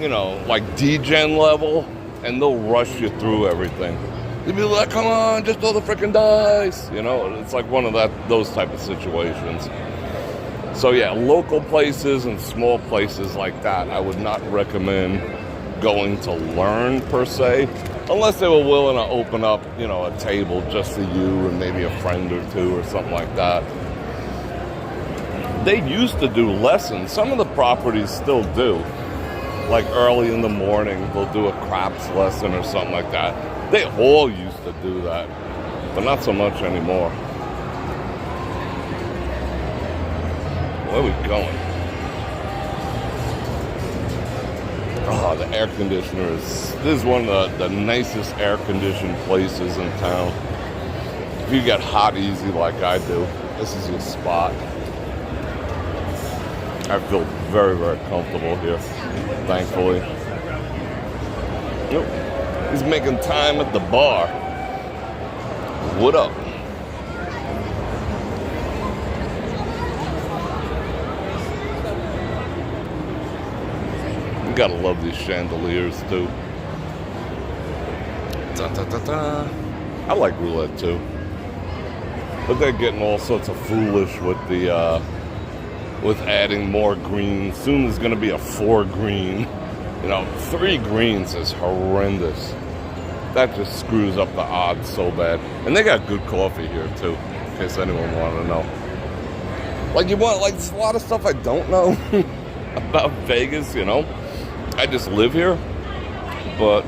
you know, like D-Gen level, and they'll rush you through everything. They'll be like, come on, just throw the freaking dice. You know, it's like one of those type of situations. So yeah, local places and small places like that, I would not recommend going to learn per se, unless they were willing to open up, you know, a table just for you and maybe a friend or two or something like that. They used to do lessons. Some of the properties still do. Like early in the morning, they'll do a craps lesson or something like that. They all used to do that, but not so much anymore. Where are we going? Oh, the air conditioner this is one of the nicest air conditioned places in town. If you get hot easy like I do, this is your spot. I feel very, very comfortable here, thankfully. Yep. He's making time at the bar. What up? You gotta love these chandeliers too. Da, da, da, da. I like roulette too, but they're getting all sorts of foolish with the with adding more greens. Soon there's gonna be a 4 green. You know, 3 greens is horrendous. That just screws up the odds so bad. And they got good coffee here too, in case anyone wanted to know. Like there's a lot of stuff I don't know about Vegas, you know. I just live here, but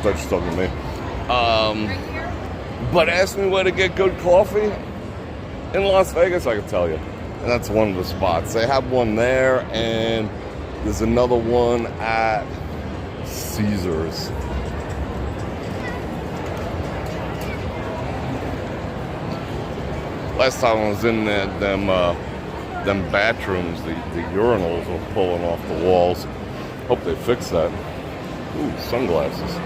that's talking to me. But ask me where to get good coffee in Las Vegas, I can tell you. And that's one of the spots. They have one there, and there's another one at Caesars. Last time I was in there, them bathrooms, the urinals were pulling off the walls. Hope they fix that. Ooh, sunglasses.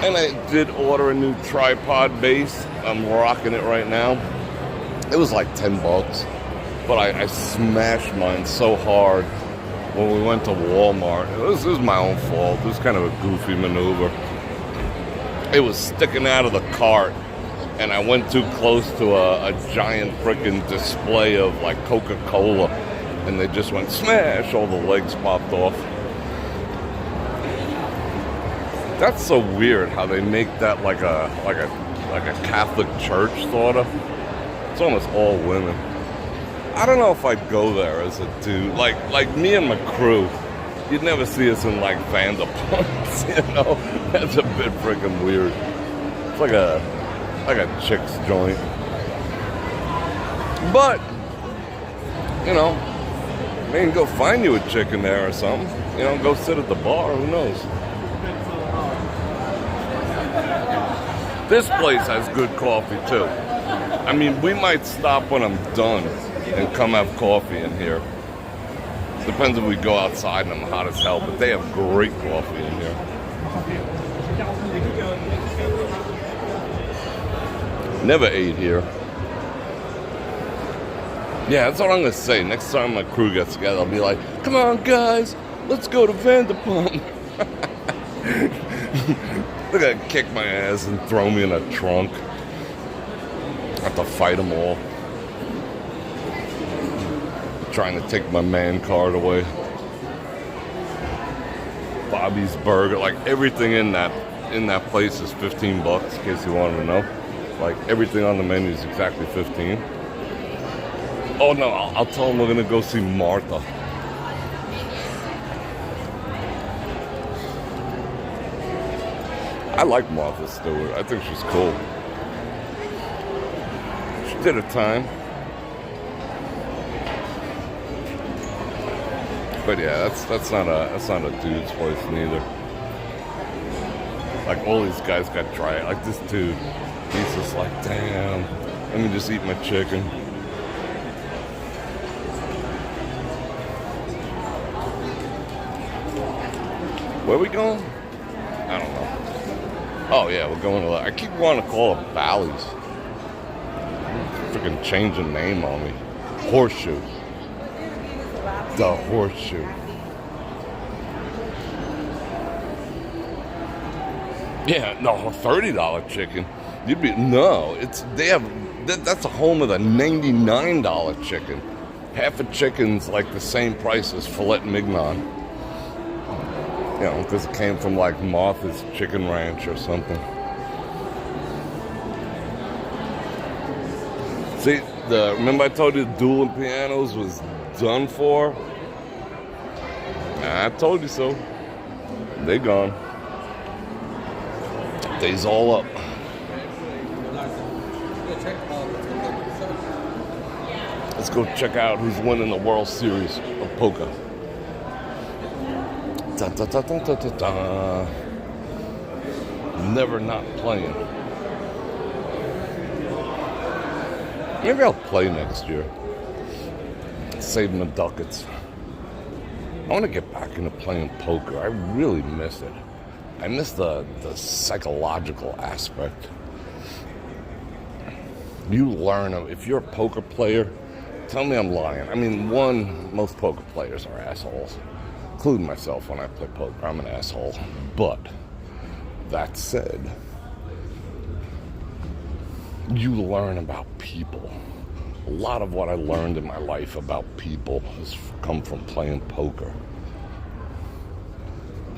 And I did order a new tripod base. I'm rocking it right now. It was like $10, but I smashed mine so hard when we went to Walmart. It was my own fault. It was kind of a goofy maneuver. It was sticking out of the cart, and I went too close to a giant freaking display of like Coca-Cola, and they just went smash. All the legs popped off. That's so weird how they make that like a Catholic church sort of. It's almost all women. I don't know if I'd go there as a dude. Like me and my crew, you'd never see us in like Vanderpumps, you know. That's a bit freaking weird. It's like a chick's joint. But you know, maybe go find you a chick in there or something. You know, go sit at the bar. Who knows? This place has good coffee too. I mean, we might stop when I'm done and come have coffee in here. Depends if we go outside and I'm hot as hell, but they have great coffee in here. Never ate here. Yeah, that's what I'm gonna say. Next time my crew gets together, I'll be like, come on guys, let's go to Vanderpump. They're gonna kick my ass and throw me in a trunk. I have to fight them all. Trying to take my man card away. Bobby's Burger, like everything in that in that place is $15, in case you wanted to know. Like, everything on the menu is exactly 15. Oh no, I'll tell them we're gonna go see Martha. I like Martha Stewart. I think she's cool. She did her time. But yeah, that's not a dude's place neither. Like, all these guys got dry. Like, this dude, he's just like, damn, let me just eat my chicken. Where are we going? I don't know. Oh yeah, we're going to, I keep wanting to call it Bally's. Freaking change the name on me. Horseshoe. The Horseshoe. Yeah, no, $30 chicken. You'd be, no, that's a home of the $99 chicken. Half a chicken's like the same price as filet mignon. You know, because it came from like Martha's Chicken Ranch or something. See, remember I told you the dueling pianos was done for? I told you so. They gone. Day's all up. Let's go check out who's winning the World Series of poker. Da, da, da, da, da, da, da. Never not playing. Maybe I'll play next year. Save my ducats. I want to get back into playing poker. I really miss it. I miss the psychological aspect. You learn, if you're a poker player, tell me I'm lying. I mean, most poker players are assholes. Including myself when I play poker. I'm an asshole. But that said, you learn about people. A lot of what I learned in my life about people has come from playing poker.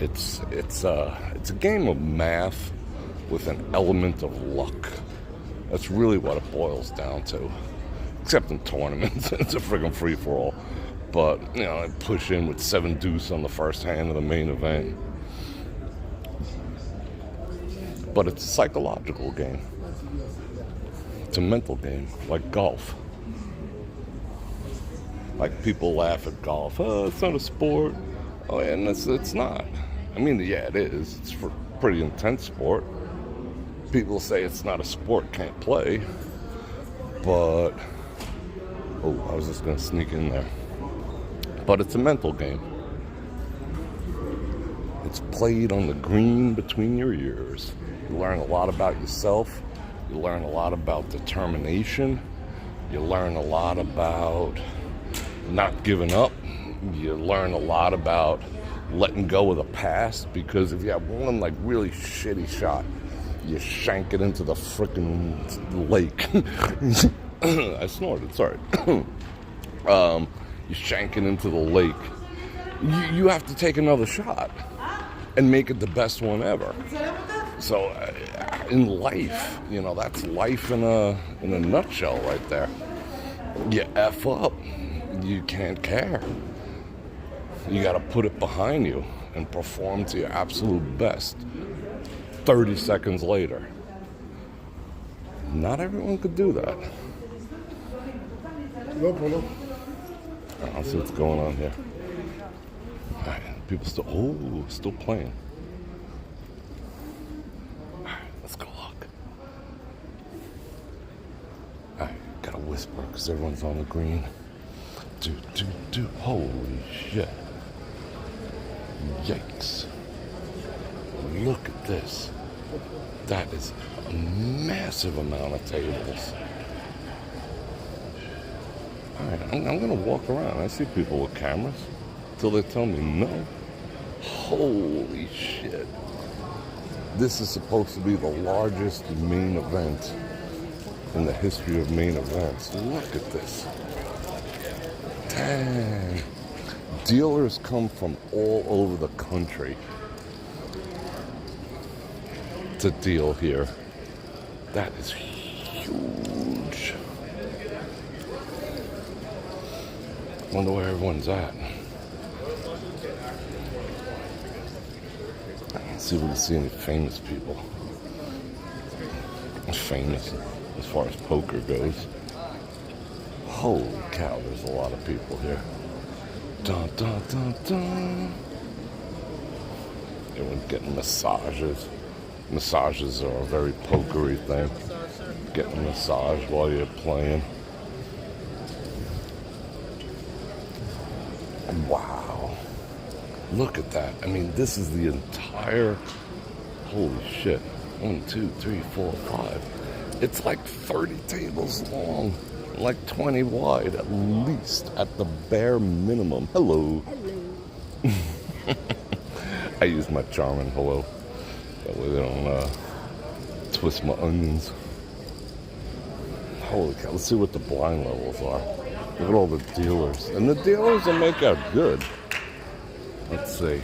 It's a game of math with an element of luck. That's really what it boils down to. Except in tournaments, it's a friggin' free-for-all. But, you know, I push in with 7 deuce on the first hand of the main event. But it's a psychological game. It's a mental game, like golf. Like, people laugh at golf. Oh, it's not a sport. Oh, yeah, and it's not. I mean, yeah, it is. It's a pretty intense sport. People say it's not a sport, can't play. But, oh, I was just going to sneak in there. But it's a mental game. It's played on the green between your ears. You learn a lot about yourself. You learn a lot about determination. You learn a lot about not giving up. You learn a lot about letting go of the past, because if you have one like really shitty shot, you shank it into the frickin' lake. I snorted, sorry. You shank it into the lake. You have to take another shot and make it the best one ever. So in life, you know, that's life in a nutshell right there. You F up, you can't care. You got to put it behind you and perform to your absolute best 30 seconds later. Not everyone could do that. No problem. I'll see what's going on here. All right, people still playing. All right, let's go look. All right, gotta whisper because everyone's on the green. Do. Holy shit. Yikes. Look at this. That is a massive amount of tables. Alright, I'm gonna walk around. I see people with cameras till they tell me no. Holy shit. This is supposed to be the largest main event in the history of main events. Look at this. Dang. Dealers come from all over the country. to deal here. That is huge. Wonder where everyone's at. Let's see if we can see any famous people. Famous as far as poker goes. Holy cow, there's a lot of people here. Dun, dun, dun, dun. Everyone's getting massages. Massages are a very pokery thing. Getting a massage while you're playing. Wow. Look at that. I mean, this is the entire... Holy shit. 1, 2, 3, 4, 5. It's like 30 tables long. Like 20 wide, at least, at the bare minimum. Hello. Hello. I use my charming hello. That way they don't twist my onions. Holy cow, let's see what the blind levels are. Look at all the dealers. And the dealers will make out good. Let's see.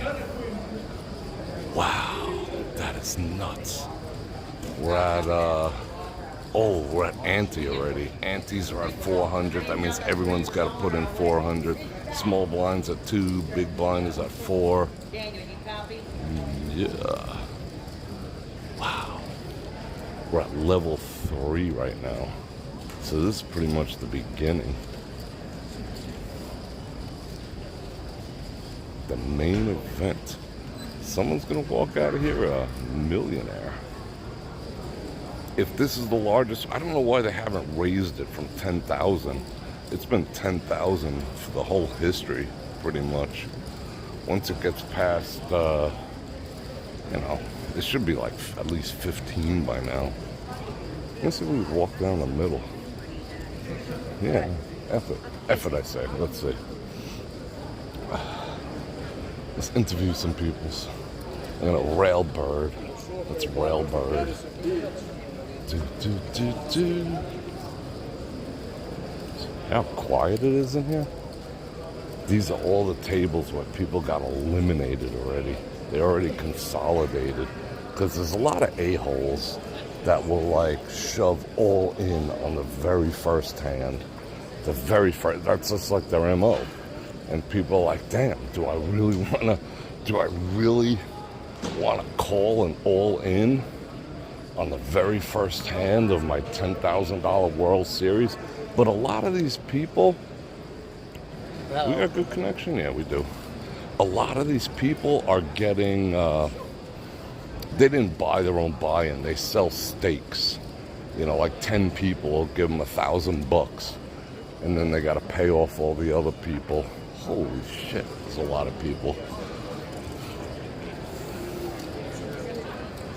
Wow, that is nuts. We're at, we're at ante already. Antes are at 400. That means everyone's got to put in 400. Small blinds at 2, big blind is at 4. Yeah. Wow. We're at level 3 right now. So this is pretty much the beginning. The main event. Someone's gonna walk out of here a millionaire. If this is the largest, I don't know why they haven't raised it from 10,000. It's been 10,000 for the whole history, pretty much. Once it gets past, you know, it should be like at least 15 by now. Let's see if we walk down the middle. Yeah, effort I say. Let's see. Let's interview some peoples. I'm gonna rail bird. Let's rail bird. Do. How quiet it is in here. These are all the tables where people got eliminated already. They already consolidated. Because there's a lot of a-holes that will like shove all in on the very first hand. The very first, that's just like their MO. And people are like, damn, do I really want to call an all in on the very first hand of my $10,000 World Series? But a lot of these people, we got good connection. Yeah, we do. A lot of these people are getting, they didn't buy their own buy-in. They sell stakes. You know, like 10 people will give them $1,000, and then they got to pay off all the other people. Holy shit, there's a lot of people.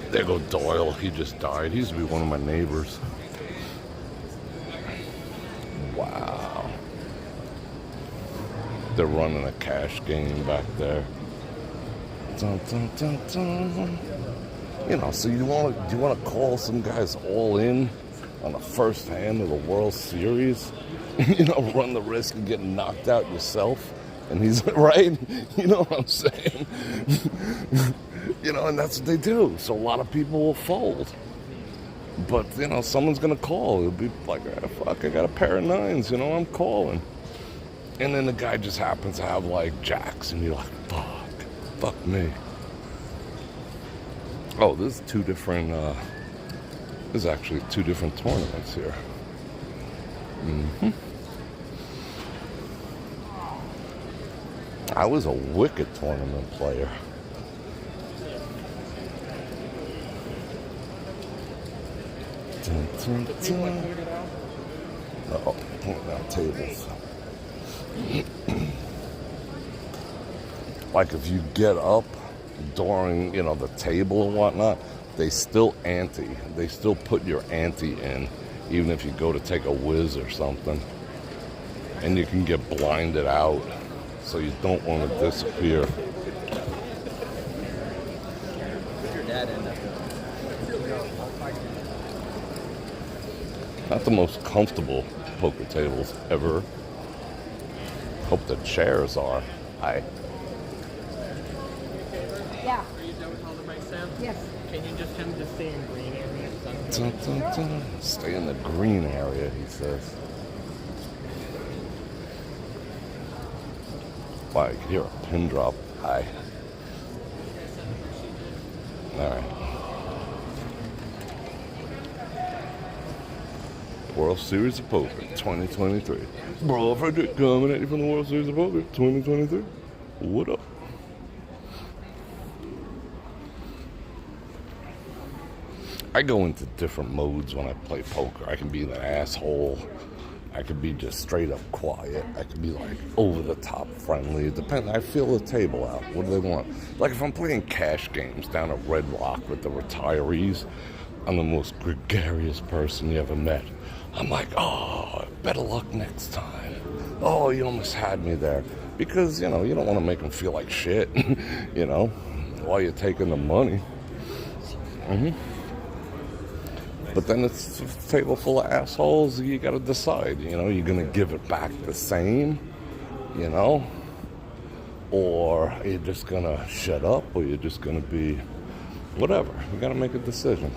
There go Doyle. He just died. He used to be one of my neighbors. Wow. They're running a cash game back there. Dun, dun, dun, dun. You know, so do you want to call some guys all in on the first hand of the World Series? You know, run the risk of getting knocked out yourself. And he's right. You know what I'm saying? You know, and that's what they do. So a lot of people will fold. But, you know, someone's going to call. It'll be like, oh, fuck, I got a pair of 9s, you know, I'm calling. And then the guy just happens to have, like, jacks. And you're like, fuck me. Oh, there's two different, there's actually 2 different tournaments here. I was a wicked tournament player. Dun, dun, dun. Oh, pulling down tables. Like if you get up during, you know, the table and whatnot, they still ante. They still put your ante in, even if you go to take a whiz or something. And you can get blinded out. So you don't want to disappear. Not the most comfortable poker tables ever. Hope the chairs are. Hi. Yeah. Sam? Yes. Can you just tell me to stay in green area? Dun, dun, dun. Stay in the green area, he says. Wow, you can hear a pin drop. Hi. All right. World Series of Poker 2023. Bror Fredrik coming at you from the World Series of Poker 2023. What up? I go into different modes when I play poker. I can be an asshole. I could be just straight up quiet. I could be like over the top friendly. It depends. I feel the table out. What do they want? Like if I'm playing cash games down at Red Rock with the retirees, I'm the most gregarious person you ever met. I'm like, oh, better luck next time. Oh, you almost had me there. Because, you know, you don't want to make them feel like shit, you know, while you're taking the money. But then it's a table full of assholes. You got to decide, you know, you're going to give it back the same, you know, or you're just going to shut up, or you're just going to be whatever. You got to make a decision.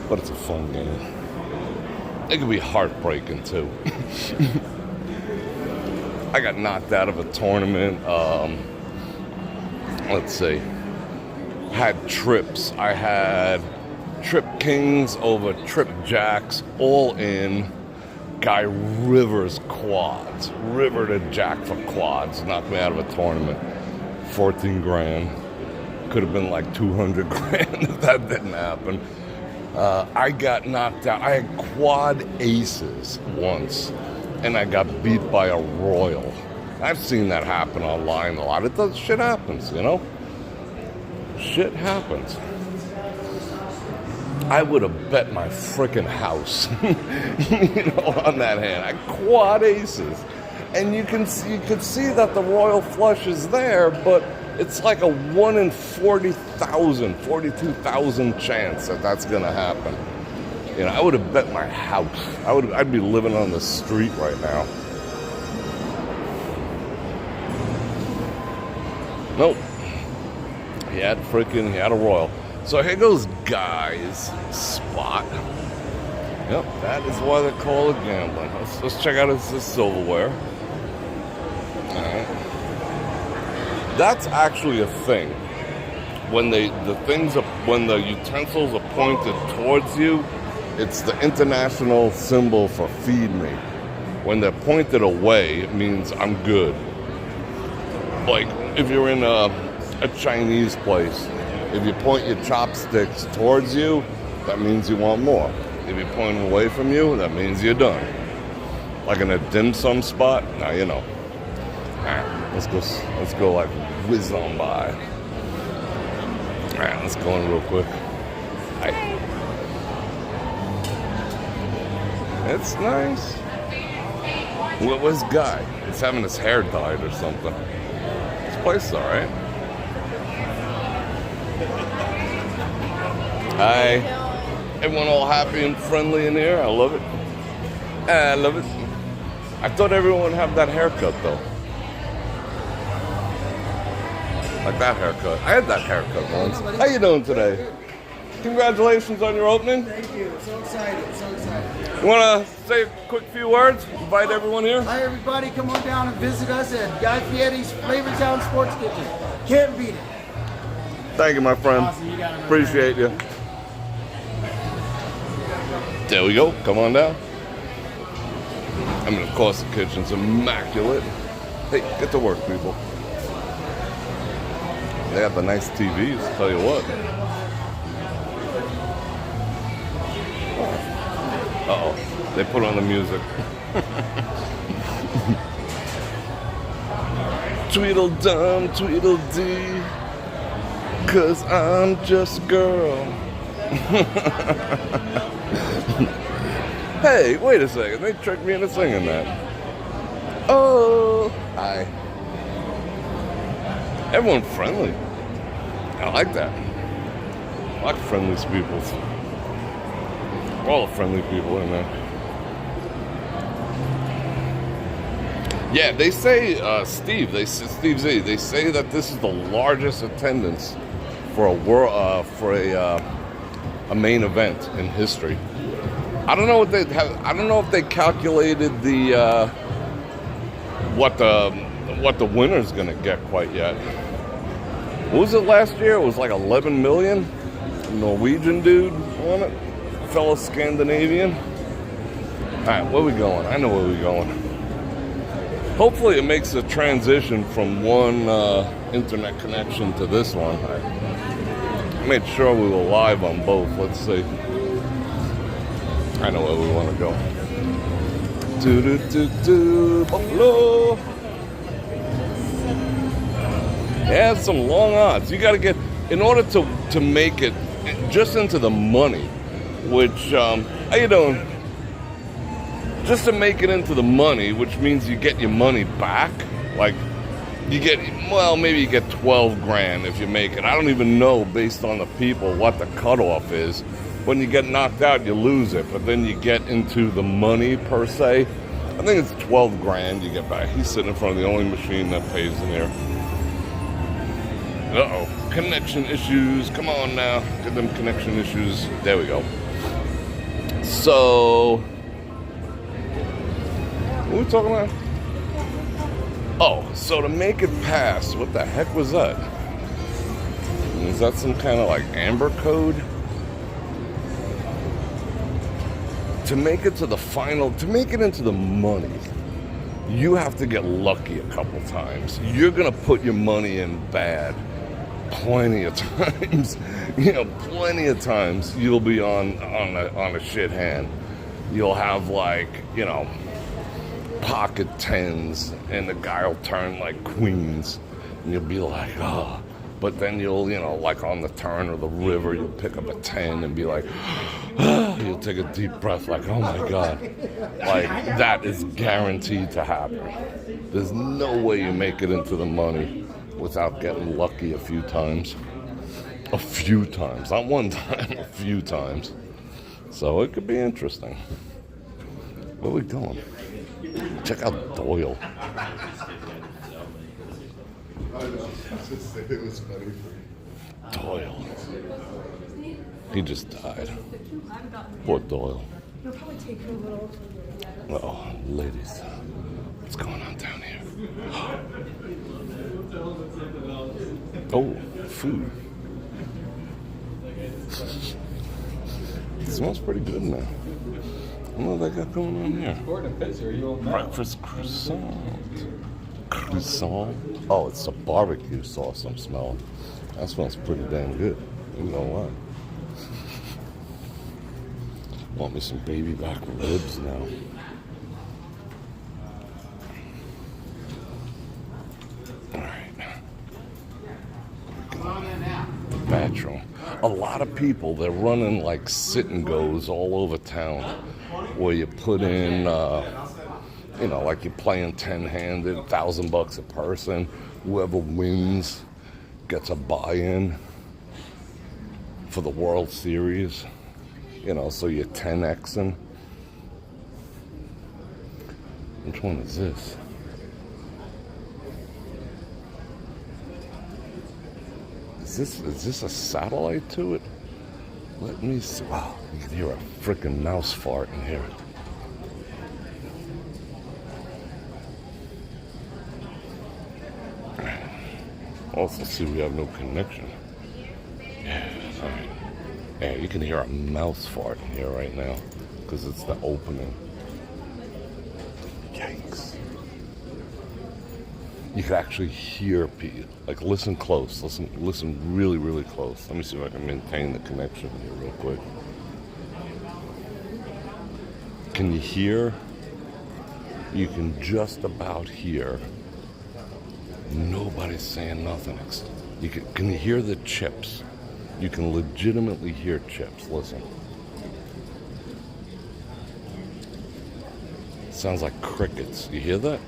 But it's a fun game. It can be heartbreaking too. I got knocked out of a tournament. Let's see. Had trips. I had trip kings over trip jacks, all in. Guy rivers quads. Rivered a jack for quads. Knocked me out of a tournament. 14 grand. Could have been like 200 grand if that didn't happen. I got knocked out. I had quad aces once, and I got beat by a royal. I've seen that happen online a lot. Shit happens, you know? Shit happens. I would have bet my freaking house, you know, on that hand. I quad aces. And you could see that the royal flush is there, but it's like a 1 in 40,000, 42,000 chance that that's going to happen. You know, I would have bet my house. I'd be living on the street right now. Nope. He had a royal. So here goes Guy's spot. Yep, that is why they call it gambling. Let's check out his silverware. All right. That's actually a thing. When the utensils are pointed towards you, it's the international symbol for feed me. When they're pointed away, it means I'm good. Like if you're in a Chinese place, if you point your chopsticks towards you, that means you want more. If you point them away from you, that means you're done. Like in a dim sum spot, now you know. Alright, let's go like whiz on by. Alright, let's go in real quick. Hi. It's nice. What was Guy? He's having his hair dyed or something. This place is alright. Hi. Everyone all happy and friendly in here. I love it. I love it. I thought everyone would have that haircut though. Like that haircut. I had that haircut once. How you doing today? Congratulations on your opening. Thank you. So excited. So excited. You want to say a quick few words? Invite everyone here. Hi, everybody. Come on down and visit us at Guy Fieri's Flavor Town Sports Kitchen. Can't beat it. Thank you, my friend. Awesome, you got it, my Appreciate you. There we go. Come on down. I mean, of course, the kitchen's immaculate. Hey, get to work, people. They got the nice TVs, tell you what. Uh-oh. They put on the music. Tweedledum, Tweedledee, 'cause I'm just a girl. Hey, wait a second. They tricked me into singing that. Oh, hi. Everyone friendly. I like that. I like friendly people. All the friendly people in there. Yeah, they say, Steve Z, they say that this is the largest attendance for a main event in history. I don't know what they have. I don't know if they calculated the what the winner's gonna get quite yet. What was it last year? It was like 11 million. Norwegian dude on it, fellow Scandinavian. All right, where we going? I know where we're going. Hopefully, it makes a transition from one internet connection to this one. I made sure we were live on both. Let's see. I know where we want to go. Buffalo. Yeah, some long odds. You got to get, in order to make it just into the money, which, how you doing? Just to make it into the money, which means you get your money back. Like, you get, well, maybe you get 12 grand if you make it. I don't even know, based on the people, what the cutoff is. When you get knocked out, you lose it. But then you get into the money, per se. I think it's 12 grand you get back. He's sitting in front of the only machine that pays in here. Uh-oh. Connection issues. Come on now. Get them connection issues. There we go. So, what are we talking about? Oh, so to make it pass, what the heck was that? Is that some kind of like Amber code? To make it to the final, to make it into the money, you have to get lucky a couple times. You're gonna put your money in bad plenty of times. You know, plenty of times you'll be on a shit hand. You'll have, like, you know, pocket tens, and the guy will turn like queens, and you'll be like, oh. But then you'll, you know, like on the turn of the river, you'll pick up a 10 and be like, ah. You'll take a deep breath like, oh my God. Like, that is guaranteed to happen. There's no way you make it into the money without getting lucky a few times. A few times. Not one time, a few times. So it could be interesting. Where are we going? Check out Doyle. It was funny. Doyle. He just died. Poor Doyle. Uh-oh, ladies. What's going on down here? Oh, food. It smells pretty good now. I don't know what they got going on here. Breakfast croissant. Croissant. Oh, it's a barbecue sauce I'm smelling. That smells pretty damn good. You know what? Want me some baby back ribs now. Bathroom. A lot of people, they're running like sit and goes all over town, where you put in, you know, like you're playing 10-handed, $1,000 a person. Whoever wins gets a buy-in for the World Series. You know, so you're 10xing. Which one is this? Is this a satellite to it? Let me see. Wow, you can hear a freaking mouse fart in here. Also, see, we have no connection. Yeah, all right. Yeah, you can hear a mouse fart in here right now because it's the opening. Yikes. You can actually hear people. Like, listen close. Listen really, really close. Let me see if I can maintain the connection here real quick. Can you hear? You can just about hear. Nobody's saying nothing. Can you hear the chips? You can legitimately hear chips. Listen. Sounds like crickets. You hear that?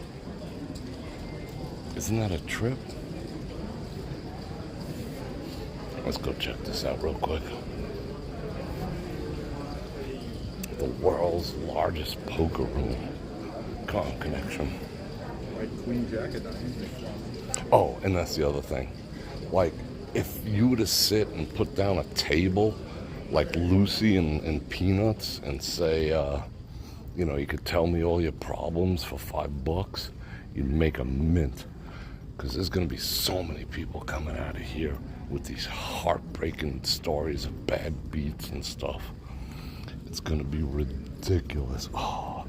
Isn't that a trip? Let's go check this out real quick. The world's largest poker room. Come on, connection. Like queen jacket. Oh, and that's the other thing. Like, if you were to sit and put down a table like Lucy and Peanuts and say, you know, you could tell me all your problems for $5, you'd make a mint. Because there's going to be so many people coming out of here with these heartbreaking stories of bad beats and stuff. It's going to be ridiculous. Oh.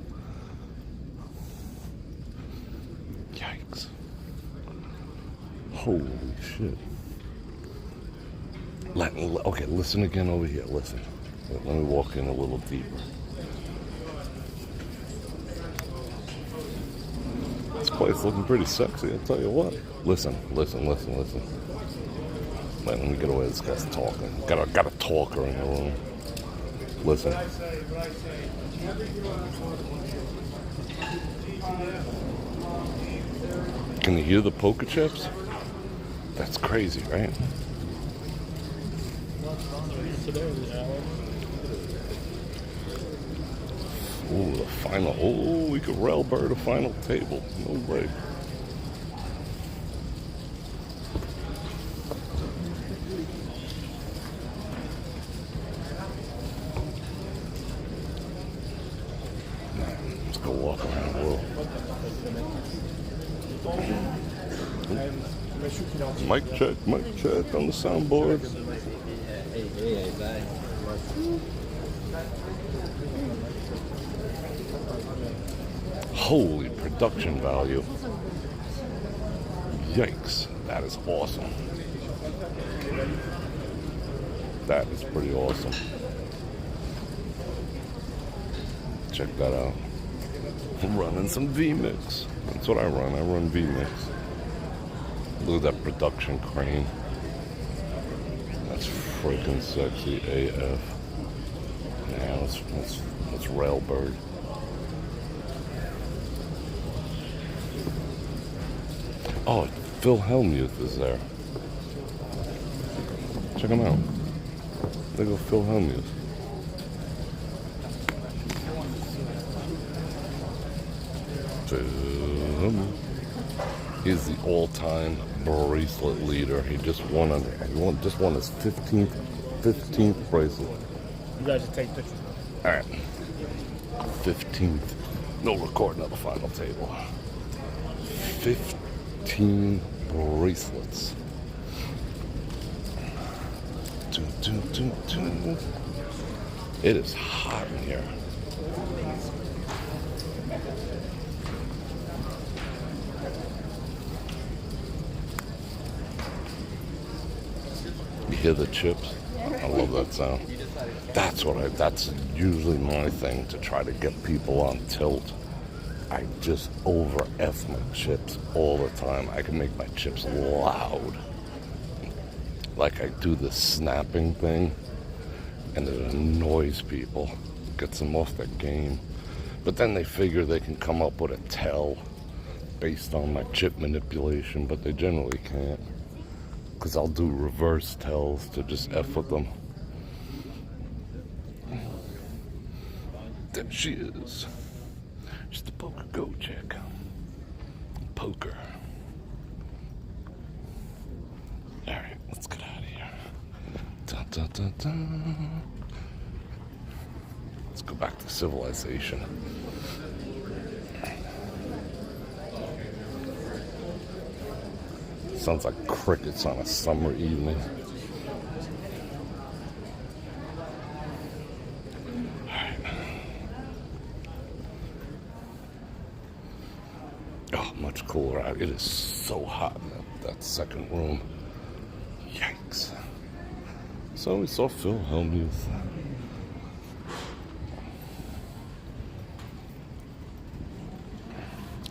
Yikes. Holy shit. Okay, listen again over here. Listen. Let me walk in a little deeper. This place looking pretty sexy, I'll tell you what. Listen. Let me get away. This guy's talking. Got a talker in the room. Listen. Can you hear the poker chips? That's crazy, right? Ooh, the final. Oh, we could rail bird a final table. No way. Let's go walk around the world. Mic check on the soundboard. Holy production value. Yikes, that is awesome. That is pretty awesome. Check that out. I'm running some V-Mix. That's what I run V-Mix. Look at that production crane. That's freaking sexy AF. Yeah, let's railbird. Oh, Phil Hellmuth is there. Check him out. There go Phil Hellmuth. He's the all-time bracelet leader. He just won his 15th bracelet. You guys should take pictures. All right. 15th. No recording of the final table. 15 bracelets. It is hot in here. You hear the chips? I love that sound. That's usually my thing, to try to get people on tilt. I just over F my chips all the time. I can make my chips loud. Like I do the snapping thing, and it annoys people. Gets them off their game. But then they figure they can come up with a tell based on my chip manipulation, but they generally can't. Because I'll do reverse tells to just F with them. There she is. She's the poker go chick. Poker. Alright, let's get out of here. Dun, dun, dun, dun. Let's go back to civilization. Sounds like crickets on a summer evening. Alright. Oh, much cooler out. It is so hot in that second room. Yikes. So we saw Phil Hellmuth.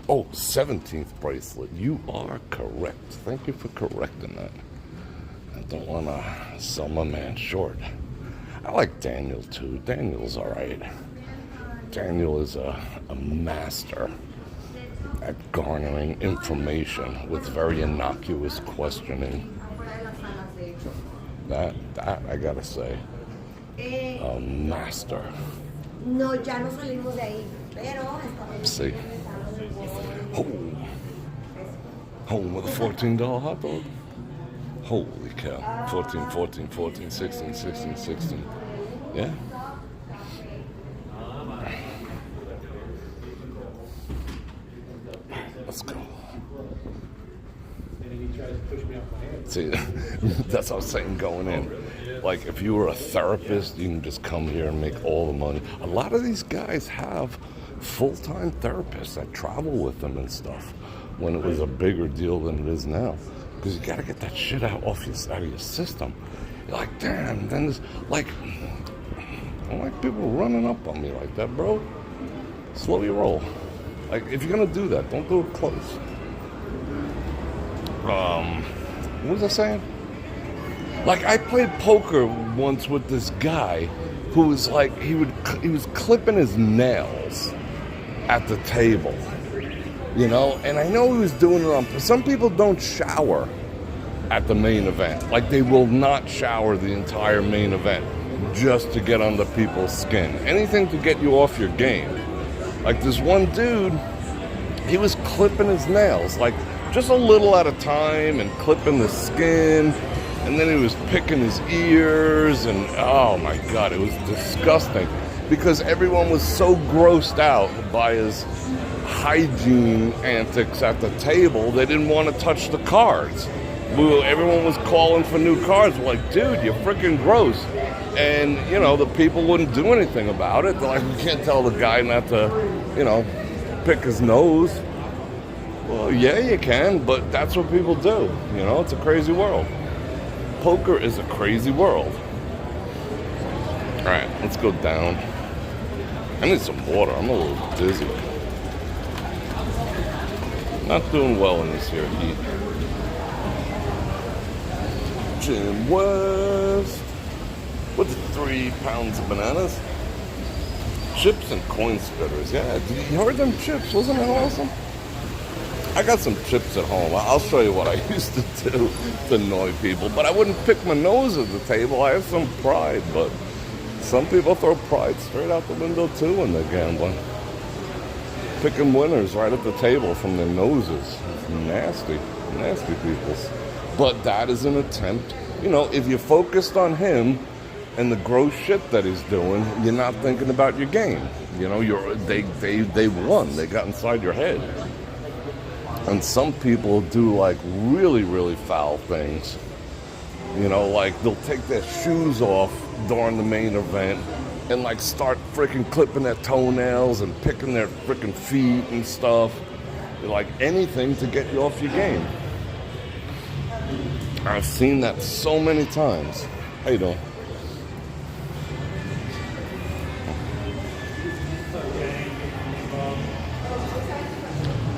Oh, 17th bracelet. You are correct. Thank you for correcting that. I don't want to sell my man short. I like Daniel too. Daniel's alright. Daniel is a master at garnering information with very innocuous questioning. That I gotta say, a master. No, ya no salimos de ahí, pero See. Oh, Home with a $14 hot dog. Holy cow. 14, 14, 14, 16, 16, 16. Yeah. Let's go. See, that's what I was saying going in. Like, if you were a therapist, you can just come here and make all the money. A lot of these guys have full-time therapists that travel with them and stuff when it was a bigger deal than it is now. Because you got to get that shit out of your system. You're like, damn, then there's, like, I don't like people running up on me like that, bro. Slow your roll. Like, if you're going to do that, don't do it close. What was I saying? Like, I played poker once with this guy who was like, he was clipping his nails at the table, you know? And I know he was doing it on, some people don't shower at the main event. Like, they will not shower the entire main event just to get under people's skin. Anything to get you off your game. Like, this one dude, he was clipping his nails, like, just a little at a time and clipping the skin, and then he was picking his ears, and oh my God, it was disgusting because everyone was so grossed out by his hygiene antics at the table, they didn't want to touch the cards. Everyone was calling for new cards. We're like, dude, you're freaking gross. And, you know, the people wouldn't do anything about it. They're like, we can't tell the guy not to, you know, pick his nose. Well, yeah, you can, but that's what people do. You know, it's a crazy world. Poker is a crazy world. All right, let's go down. I need some water. I'm a little dizzy. Not doing well in this here heat. Jim West with the 3 pounds of bananas. Chips and coin splitters. Yeah, you heard them chips? Wasn't that awesome? I got some chips at home. I'll show you what I used to do to annoy people. But I wouldn't pick my nose at the table. I have some pride, but some people throw pride straight out the window too when they're gambling. Picking winners right at the table from their noses. Nasty, nasty peoples. But that is an attempt. You know, if you're focused on him and the gross shit that he's doing, you're not thinking about your game. You know, they won. They got inside your head. And some people do like really, really foul things. You know, like they'll take their shoes off during the main event and like start freaking clipping their toenails and picking their freaking feet and stuff. Like anything to get you off your game. I've seen that so many times. How you doing?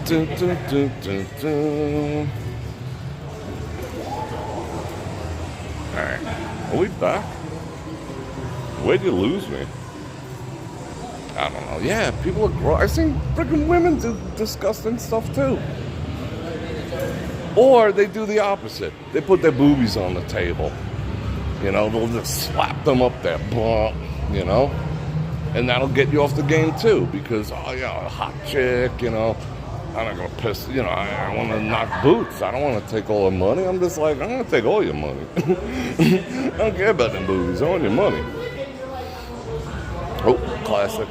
Dun, dun, dun, dun, dun. Alright, are we back? Where'd you lose me? I don't know. Yeah, people are gross. I've seen freaking women do disgusting stuff too. Or they do the opposite. They put their boobies on the table. You know, they'll just slap them up there. Blah, you know? And that'll get you off the game too. Because, oh, yeah, a hot chick, you know. I'm not going to piss, you know, I want to knock boots. I don't want to take all the money. I'm just like, I'm going to take all your money. I don't care about them boobies. I want your money. Oh, classic.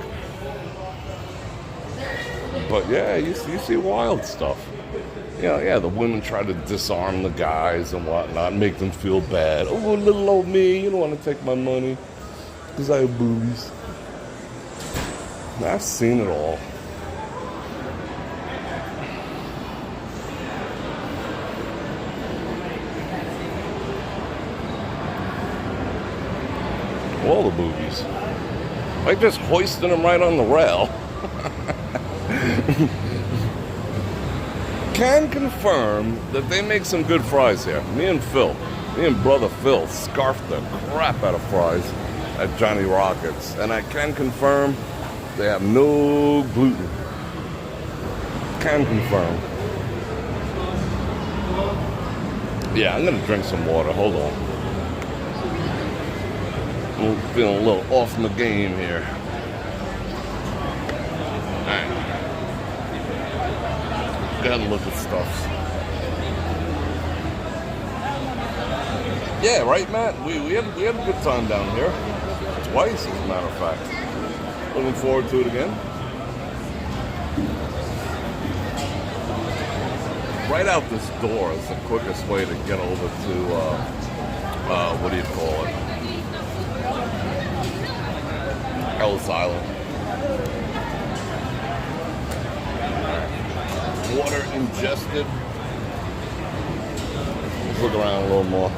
But yeah, you see wild stuff. Yeah, the women try to disarm the guys and whatnot, make them feel bad. Oh, little old me, you don't want to take my money because I have boobies. I've seen it all. All the boobies. Like just hoisting them right on the rail. Can confirm that they make some good fries here. Me and brother Phil scarfed the crap out of fries at Johnny Rockets. And I can confirm they have no gluten. Can confirm. Yeah, I'm gonna drink some water. Hold on. I'm feeling a little off my game here. Alright. Gotta look at stuff. Yeah, right, Matt? We had a good time down here. Twice, as a matter of fact. Looking forward to it again. Right out this door is the quickest way to get over to, what do you call it? Ellis Island. Water ingested. Let's look around a little more.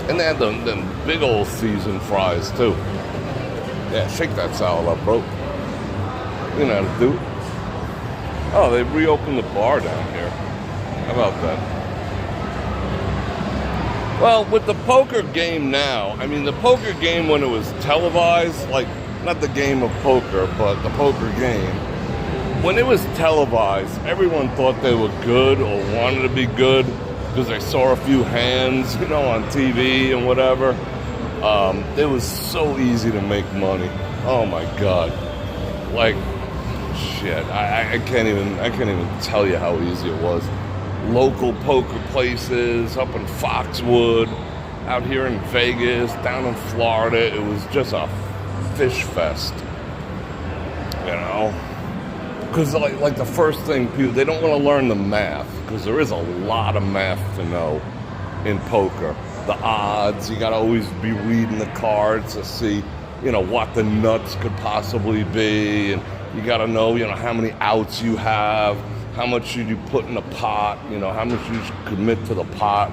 And they had them big old seasoned fries too. Yeah, shake that salad up, bro. You know how to do it. Oh, they reopened the bar down here. How about that? Well, with the poker game now, I mean, the poker game when it was televised, like, not the game of poker, but the poker game, when it was televised, everyone thought they were good or wanted to be good because they saw a few hands, you know, on TV and whatever. It was so easy to make money. Oh my God. Like, shit, I can't even tell you how easy it was. Local poker places up in Foxwood, out here in Vegas, down in Florida, it was just a fish fest, you know? Because like the first thing, people, they don't want to learn the math, because there is a lot of math to know in poker. The odds, you got to always be reading the cards to see, you know, what the nuts could possibly be, and you got to know, you know, how many outs you have, how much should you put in the pot, you know, how much you should commit to the pot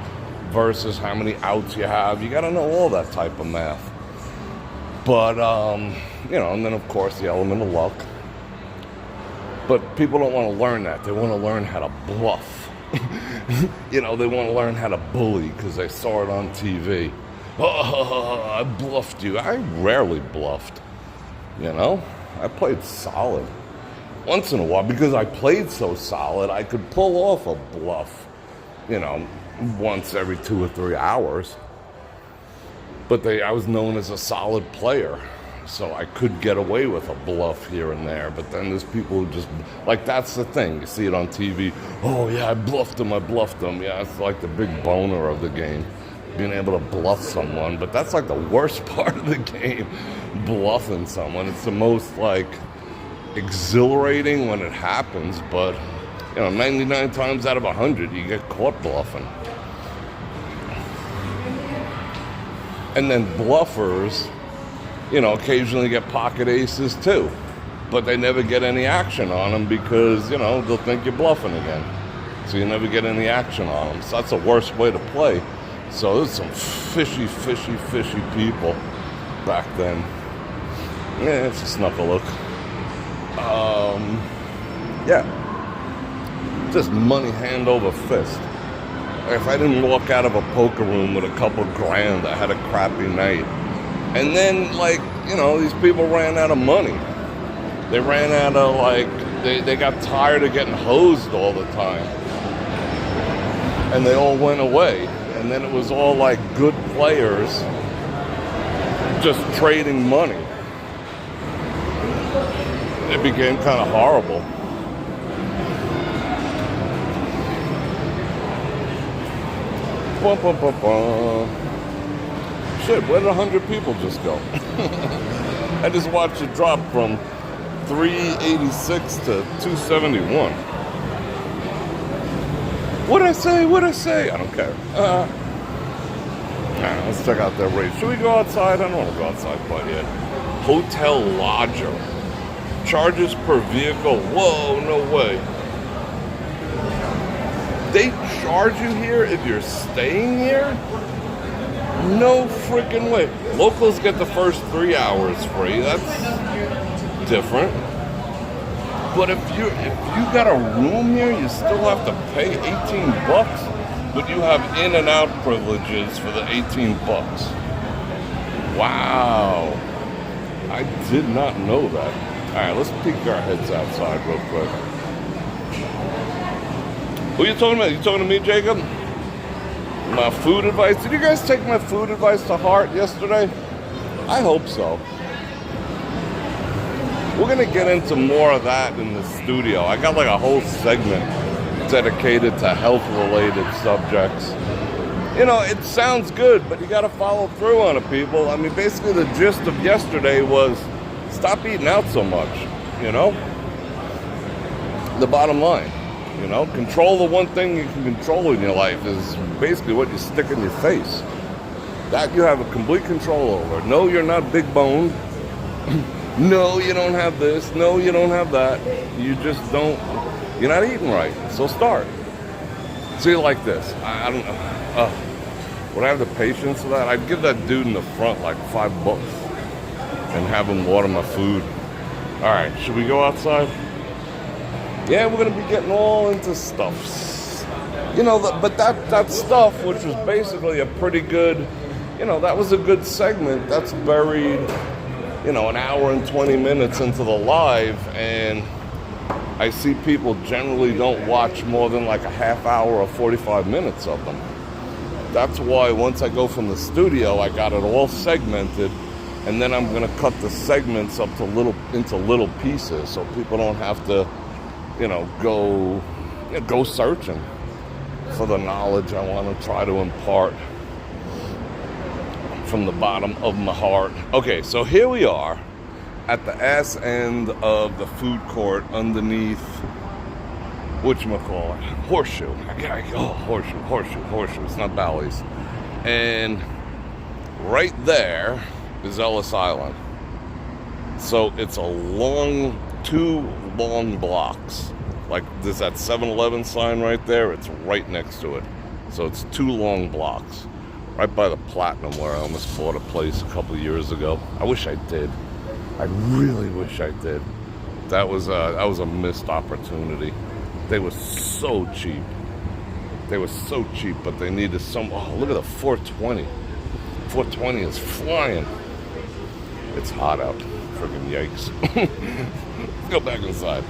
versus how many outs you have. You got to know all that type of math. But, you know, and then, of course, the element of luck. But people don't want to learn that. They want to learn how to bluff. You know, they want to learn how to bully because they saw it on TV. Oh, I bluffed you. I rarely bluffed, you know. I played solid. Once in a while, because I played so solid, I could pull off a bluff, you know, once every 2 or 3 hours. But I was known as a solid player, so I could get away with a bluff here and there. But then there's people who just, like, that's the thing. You see it on TV. Oh, yeah, I bluffed him. Yeah, it's like the big boner of the game, being able to bluff someone. But that's like the worst part of the game, bluffing someone. It's the most, like, exhilarating when it happens, but, you know, 99 times out of 100, you get caught bluffing. And then bluffers, you know, occasionally get pocket aces too, but they never get any action on them because, you know, they'll think you're bluffing again. So you never get any action on them. So that's the worst way to play. So there's some fishy people back then. Yeah, it's a snuck a look. Yeah, just money hand over fist. If I didn't walk out of a poker room with a couple grand, I had a crappy night. And then, like, you know, these people ran out of money. They ran out of, like, they got tired of getting hosed all the time. And they all went away. And then it was all, like, good players just trading money. It became kind of horrible. Shit, where did 100 people just go? I just watched it drop from 386 to 271. What'd I say? I don't care. Let's check out that rate. Should we go outside? I don't want to go outside quite yet. Hotel lodger. Charges per vehicle. Whoa, no way. They charge you here if you're staying here? No freaking way. Locals get the first 3 hours free. That's different. But if you got a room here, you still have to pay 18 bucks, but you have in and out privileges for the 18 bucks. Wow. I did not know that. All right, let's peek our heads outside real quick. Who are you talking about? You talking to me, Jacob? My food advice? Did you guys take my food advice to heart yesterday? I hope so. We're going to get into more of that in the studio. I got like a whole segment dedicated to health-related subjects. You know, it sounds good, but you got to follow through on it, people. I mean, basically the gist of yesterday was stop eating out so much, you know? The bottom line, you know? Control the one thing you can control in your life is basically what you stick in your face. That you have a complete control over. No, you're not big boned. No, you don't have this. No, you don't have that. You just don't, you're not eating right. So start. See, like this. I don't know. Would I have the patience for that? I'd give that dude in the front like $5 and have him water my food. All right, should we go outside? Yeah, we're gonna be getting all into stuffs. You know, but that stuff, which was basically a pretty good, you know, that was a good segment. That's buried, you know, an hour and 20 minutes into the live, and I see people generally don't watch more than like a half hour or 45 minutes of them. That's why once I go from the studio, I got it all segmented, and then I'm gonna cut the segments up to into little pieces, so people don't have to, you know, go searching for the knowledge I want to try to impart from the bottom of my heart. Okay, so here we are at the ass end of the food court underneath, whatchamacallit, Horseshoe. Horseshoe. It's not Bally's. And right there is Ellis Island. So it's two long blocks. Like there's that 7-Eleven sign right there. It's right next to it. So it's 2 long blocks. Right by the Platinum where I almost bought a place a couple of years ago. I wish I did. I really wish I did. That was a missed opportunity. They were so cheap. But they needed some. Oh, look at the 420. 420 is flying. It's hot out. Friggin' yikes. Let's go back inside.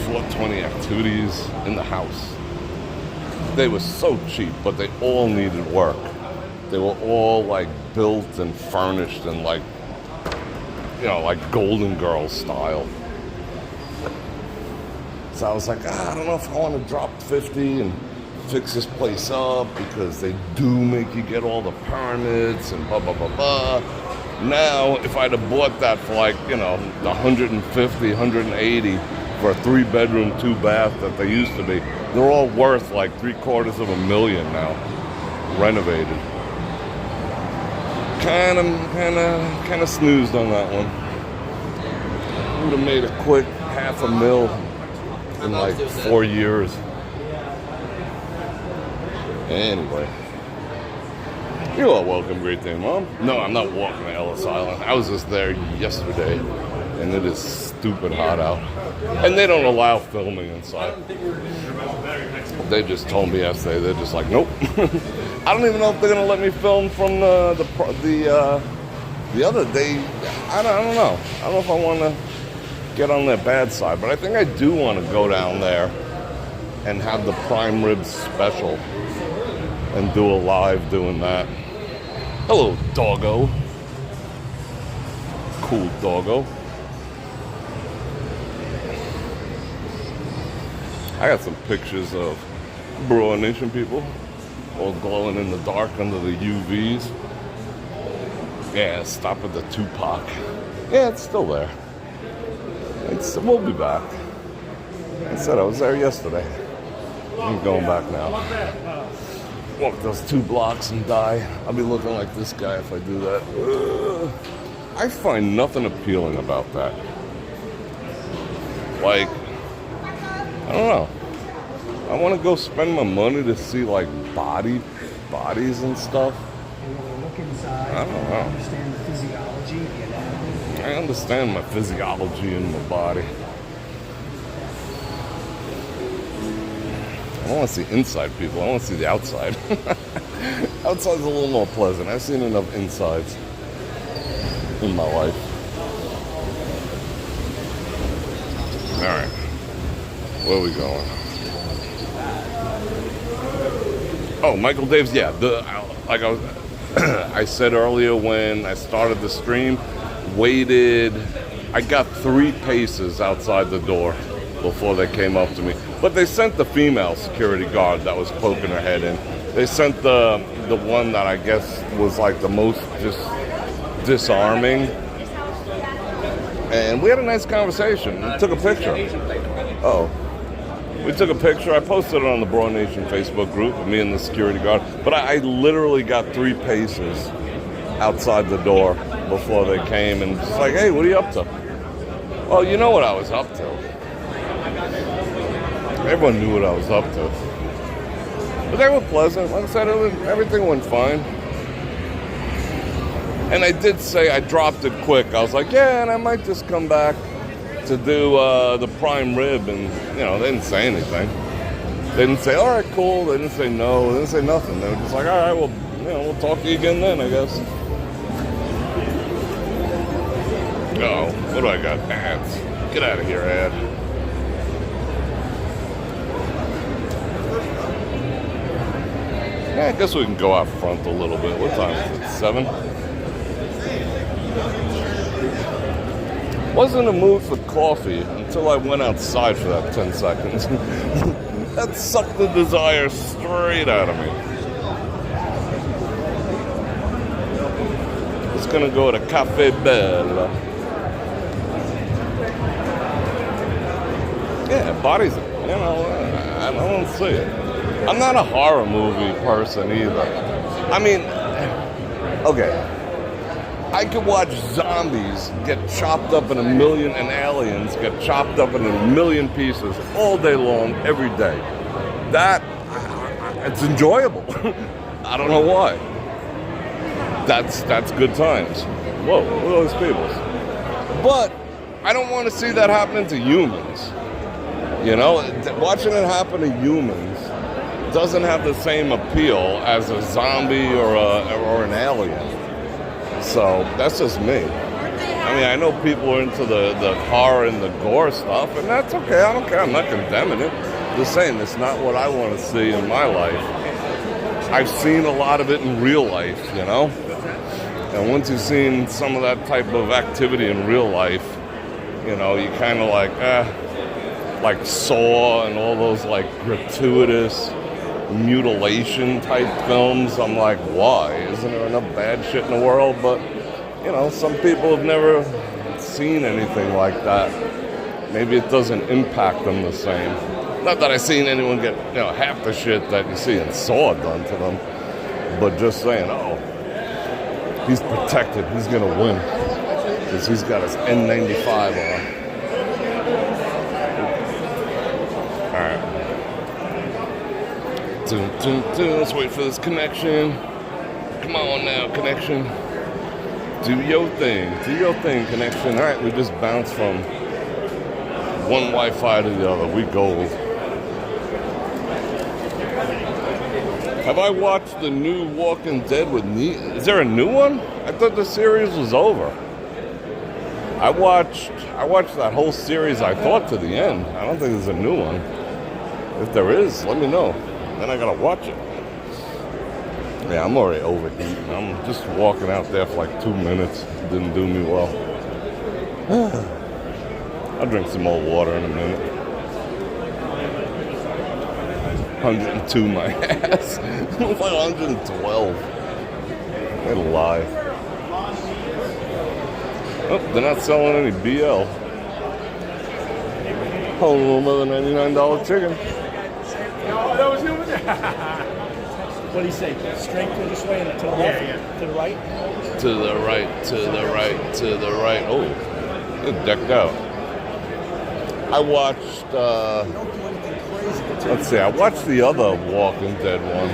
$420 activities in the house. They were so cheap, but they all needed work. They were all like built and furnished and like, you know, like Golden Girls style. So I was like, I don't know if I want to drop 50 and fix this place up because they do make you get all the permits and blah, blah, blah, blah. Now, if I'd have bought that for like, you know, the 150, 180 for a 3-bedroom, 2-bath that they used to be, they're all worth like $750,000 now, renovated. Kind of snoozed on that one. Would have made a quick $500,000 in like 4 years. Anyway, you are welcome, Great Day Mom. No, I'm not walking to Ellis Island. I was just there yesterday, and it is stupid hot out. And they don't allow filming inside. They just told me yesterday, they're just like, nope. I don't even know if they're gonna let me film from the other day. I don't know. I don't know if I want to get on their bad side, but I think I do want to go down there and have the prime rib special and do a live doing that. Hello, doggo. Cool doggo. I got some pictures of Bror Nation people all glowing in the dark under the UVs. Yeah, stop at the Tupac. Yeah, it's still there. We'll be back. I said I was there yesterday. I'm going back now. Walk those 2 blocks and die. I'll be looking like this guy if I do that. I find nothing appealing about that. Like, I don't know. I want to go spend my money to see like bodies and stuff. You want to look inside. I don't know. Understand the physiology, the anatomy. I understand my physiology in my body. I don't want to see inside people. I want to see the outside. Outside's a little more pleasant. I've seen enough insides in my life. All right. Where are we going? Oh, Michael Dave's, yeah. I said earlier when I started the stream, I got 3 paces outside the door. before they came up to me. But they sent the female security guard that was poking her head in. They sent the one that I guess was like the most just disarming. And we had a nice conversation. We took a picture. Oh. We took a picture. I posted it on the Bror Nation Facebook group of me and the security guard. But I literally got 3 paces outside the door before they came and just like, hey, what are you up to? Well, you know what I was up to. Everyone knew what I was up to. But they were pleasant. Like I said, everything went fine. And I did say, I dropped it quick. I was like, yeah, and I might just come back to do the prime rib. And, you know, they didn't say anything. They didn't say, all right, cool. They didn't say no. They didn't say nothing. They were just like, all right, well, you know, we'll talk to you again then, I guess. Oh, what do I got? Ads. Get out of here, ad. Yeah, I guess we can go out front a little bit. What time is it? 7? Wasn't in the mood for coffee until I went outside for that 10 seconds. That sucked the desire straight out of me. It's gonna go to Cafe Bella. Yeah, bodies, you know, I don't see it. I'm not a horror movie person either. I mean, okay. I could watch zombies get chopped up in a million, and aliens get chopped up in a million pieces all day long, every day. That, it's enjoyable. I don't know why. That's good times. Whoa, look at those people. But I don't want to see that happening to humans. You know, watching it happen to humans doesn't have the same appeal as a zombie or an alien. So that's just me. I mean, I know people are into the horror and the gore stuff, and that's okay. I don't care. I'm not condemning it. Just saying, it's not what I want to see in my life. I've seen a lot of it in real life, you know? And once you've seen some of that type of activity in real life, you know, you kind of like Saw and all those like gratuitous mutilation type films. I'm like, why? Isn't there enough bad shit in the world? But, you know, some people have never seen anything like that. Maybe it doesn't impact them the same. Not that I've seen anyone get, you know, half the shit that you see in Saw done to them. But just saying, oh, he's protected. He's going to win. Because he's got his N95 on. Let's wait for this connection. Come on now, connection. Do your thing, connection. All right, we just bounced from one Wi-Fi to the other. We gold. Have I watched the new Walking Dead with Is there a new one? I thought the series was over. I watched that whole series, I thought, to the end. I don't think there's a new one. If there is, let me know. Then I gotta watch it. Yeah, I'm already overeating. I'm just walking out there for like 2 minutes. Didn't do me well. I'll drink some more water in a minute. 102 my ass. It was like 112. They lie. Oh, they're not selling any BL. Oh, another $99 chicken. What do you say? Straight to this way and to the left? Yeah. To the right? To the right, to the right, to the right. Oh, they're decked out. I watched, let's see, I watched the other Walking Dead one.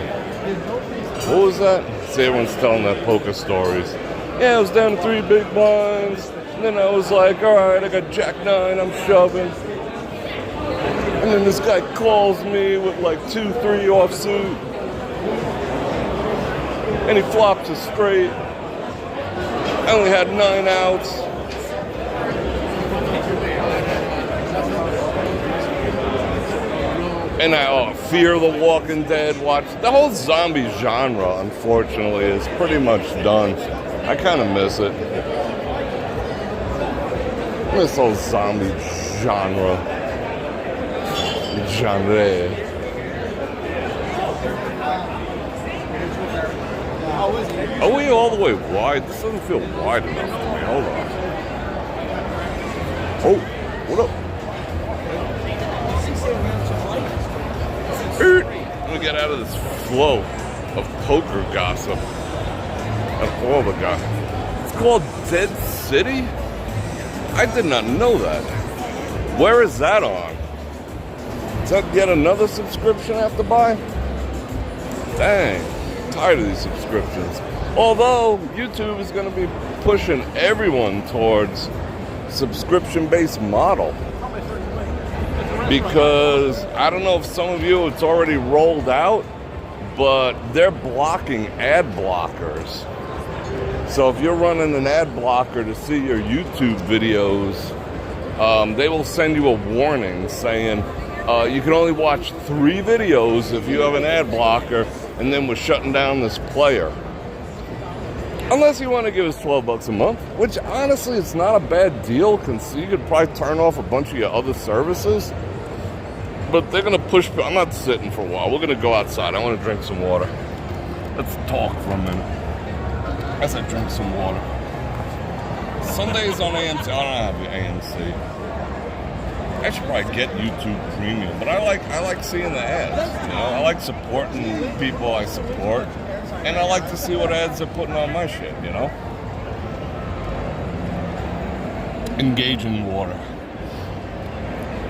What was that? See, everyone's telling their poker stories. Yeah, I was down to 3 big blinds. And then I was like, all right, I got Jack 9, I'm shoving. And then this guy calls me with like 2-3 offsuit. And he flops a straight. I only had 9 outs. And I Fear the Walking Dead. Watch the whole zombie genre, unfortunately, is pretty much done. I kind of miss it. Miss those zombie genre. genre. Are we all the way wide? This doesn't feel wide enough to me. Hold on. Oh, what up? Let me get out of this flow of poker gossip and all the gossip. It's called Dead City? I did not know that. Where is that on? Is that yet another subscription I have to buy? Dang, I'm tired of these subscriptions. Although YouTube is going to be pushing everyone towards subscription-based model. Because I don't know if some of you it's already rolled out, but they're blocking ad blockers. So if you're running an ad blocker to see your YouTube videos, they will send you a warning saying you can only watch 3 videos if you have an ad blocker, and then we're shutting down this player. Unless you want to give us $12 a month, which honestly it's not a bad deal, because you could probably turn off a bunch of your other services. But they're going to push. I'm not sitting for a while. We're going to go outside. I want to drink some water. Let's talk for a minute as I drink some water. Sundays on AMC. I don't have AMC. I should probably get YouTube Premium, but I like seeing the ads. You know, I like supporting people I support, and I like to see what ads they're putting on my shit. You know, engage in water.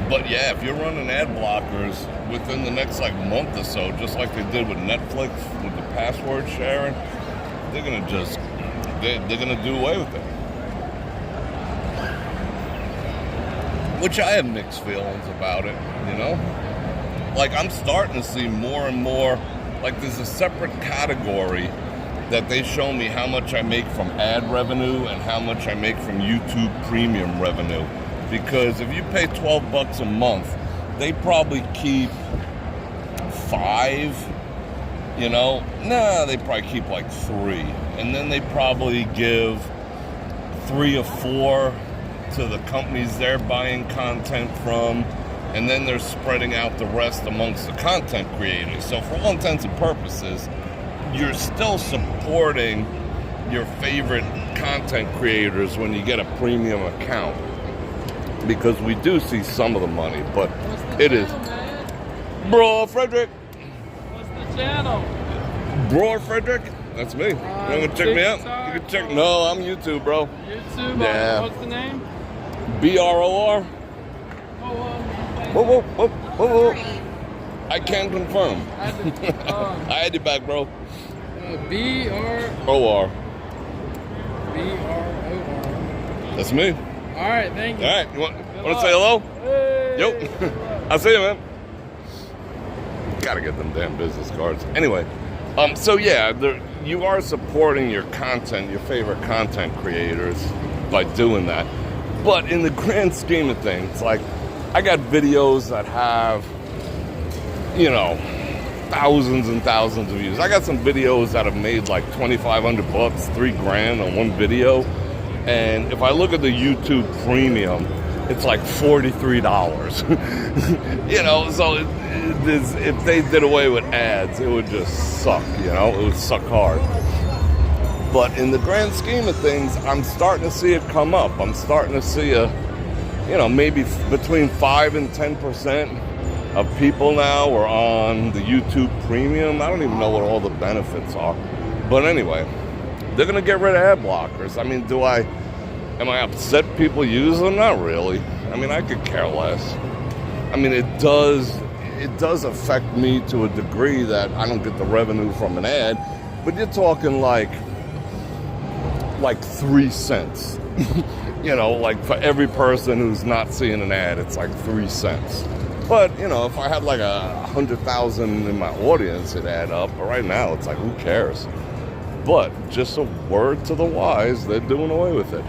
But yeah, if you're running ad blockers within the next month or so, just like they did with Netflix with the password sharing, they're gonna just they're gonna do away with it. Which I have mixed feelings about it, you know? Like, I'm starting to see more and more, like there's a separate category that they show me how much I make from ad revenue and how much I make from YouTube Premium revenue. Because if you pay $12 a month, they probably keep 5, you know? Nah, they probably keep 3. And then they probably give 3 or 4 to the companies they're buying content from. And then they're spreading out the rest amongst the content creators. So for all intents and purposes, you're still supporting your favorite content creators when you get a premium account. Because we do see some of the money, but it is Bror Fredrik. What's the channel? Bror Fredrik? That's me. You want to check me out? You can check. No, I'm YouTube, bro. YouTube? Yeah. What's the name? BROR. Oh, Whoa. I can confirm. I had you back, bro. BROR. That's me. All right, thank you. All right, you want to say hello? Hey. Yo, I'll see you, man. Gotta get them damn business cards. Anyway, so yeah, you are supporting your content, your favorite content creators by doing that. But in the grand scheme of things, like, I got videos that have, you know, thousands and thousands of views. I got some videos that have made $2,500, $3,000 on one video. And if I look at the YouTube Premium, it's $43. You know, so if they did away with ads, it would just suck, you know? It would suck hard. But in the grand scheme of things, I'm starting to see it come up. I'm starting to see maybe between 5 and 10% of people now are on the YouTube Premium. I don't even know what all the benefits are. But anyway, they're going to get rid of ad blockers. I mean, am I upset people use them? Not really. I mean, I could care less. I mean, it does affect me to a degree that I don't get the revenue from an ad, but you're talking like 3 cents. You know, for every person who's not seeing an ad, it's 3 cents. But, you know, if I had 100,000 in my audience, it'd add up. But right now, it's who cares? But just a word to the wise, they're doing away with it.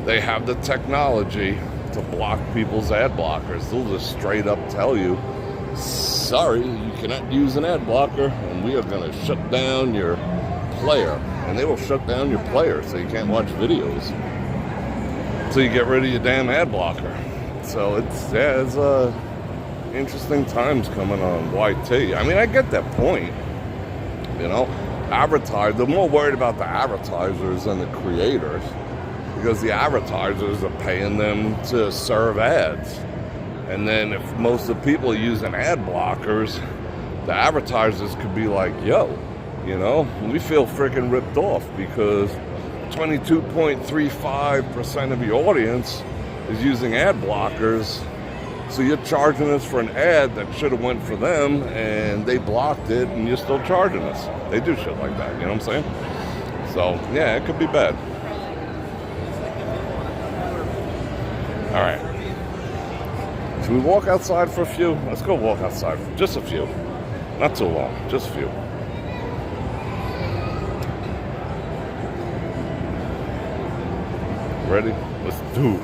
They have the technology to block people's ad blockers. They'll just straight up tell you, sorry, you cannot use an ad blocker, and we are going to shut down your player. And they will shut down your player so you can't watch videos. So you get rid of your damn ad blocker. So it's interesting times coming on YT. I mean, I get that point. You know, they're more worried about the advertisers than the creators, because the advertisers are paying them to serve ads. And then if most of the people are using ad blockers, the advertisers could be like, yo, you know, we feel freaking ripped off because 22.35% of your audience is using ad blockers. So you're charging us for an ad that should have went for them, and they blocked it, and you're still charging us. They do shit like that, you know what I'm saying? So, yeah, it could be bad. All right. Should we walk outside for a few? Let's go walk outside for just a few. Not too long, just a few. Ready? Let's do it.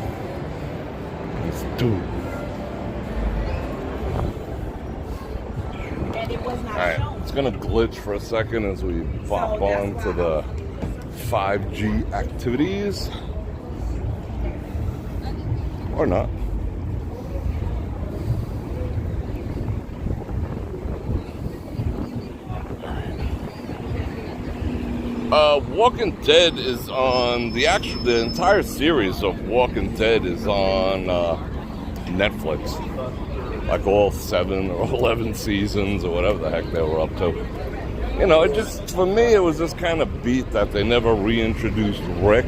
Let's do it. Alright, it's gonna glitch for a second as we pop on to the 5G activities. Or not. Walking Dead is on the entire series of Walking Dead is on Netflix. Like all 7 or 11 seasons or whatever the heck they were up to. You know, for me, it was just kind of beat that they never reintroduced Rick.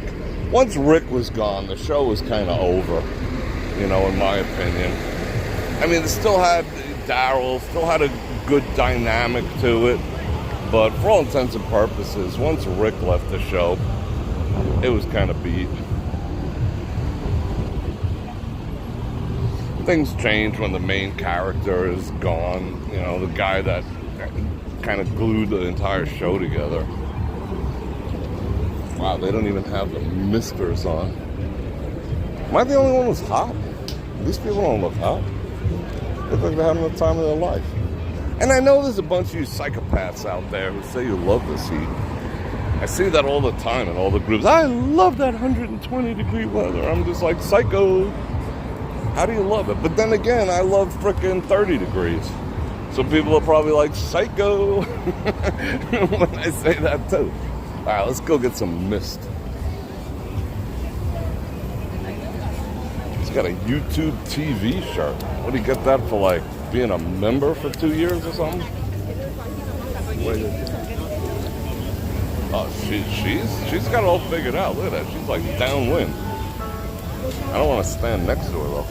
Once Rick was gone, the show was kind of over, you know, in my opinion. I mean, it still had Daryl, still had a good dynamic to it, but for all intents and purposes, once Rick left the show, it was kind of beat. Things change when the main character is gone, you know, the guy that kind of glued the entire show together. Wow, they don't even have the misters on. Am I the only one who's hot? These people don't look hot. They look like they're having the time of their life. And I know there's a bunch of you psychopaths out there who say you love this heat. I see that all the time in all the groups. I love that 120-degree weather. I'm just like, psycho. How do you love it? But then again, I love frickin' 30 degrees. So people are probably like, psycho, when I say that too. All right, let's go get some mist. He's got a YouTube TV shirt. What do you get that for, like, being a member for 2 years or something? Oh, she's got it all figured out. Look at that. She's like downwind. I don't want to stand next to her, though.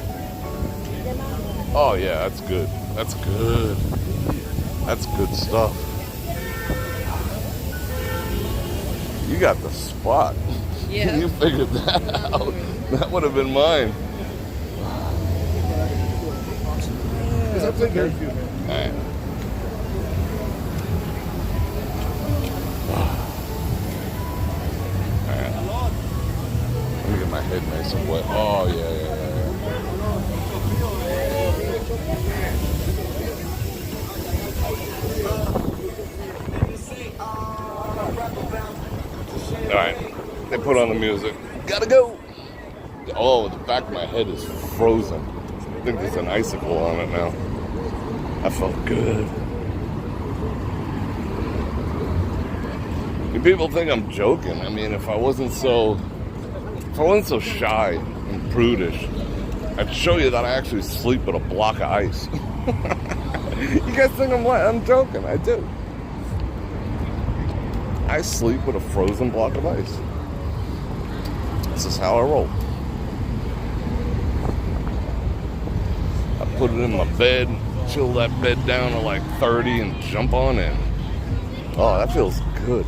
Oh, yeah, that's good. That's good. That's good stuff. You got the spot. Yeah. You figured that out. That would have been mine. Is that okay? All right. All right. Let me get my head nice and wet. Oh, yeah. Alright, they put on the music. Gotta go! Oh, the back of my head is frozen. I think there's an icicle on it now. That felt good. And people think I'm joking. I mean, if I wasn't so shy and prudish, I'd show you that I actually sleep with a block of ice. You guys think I'm joking? I do. I sleep with a frozen block of ice. This is how I roll. I put it in my bed, chill that bed down to like 30 and jump on in. Oh, that feels good.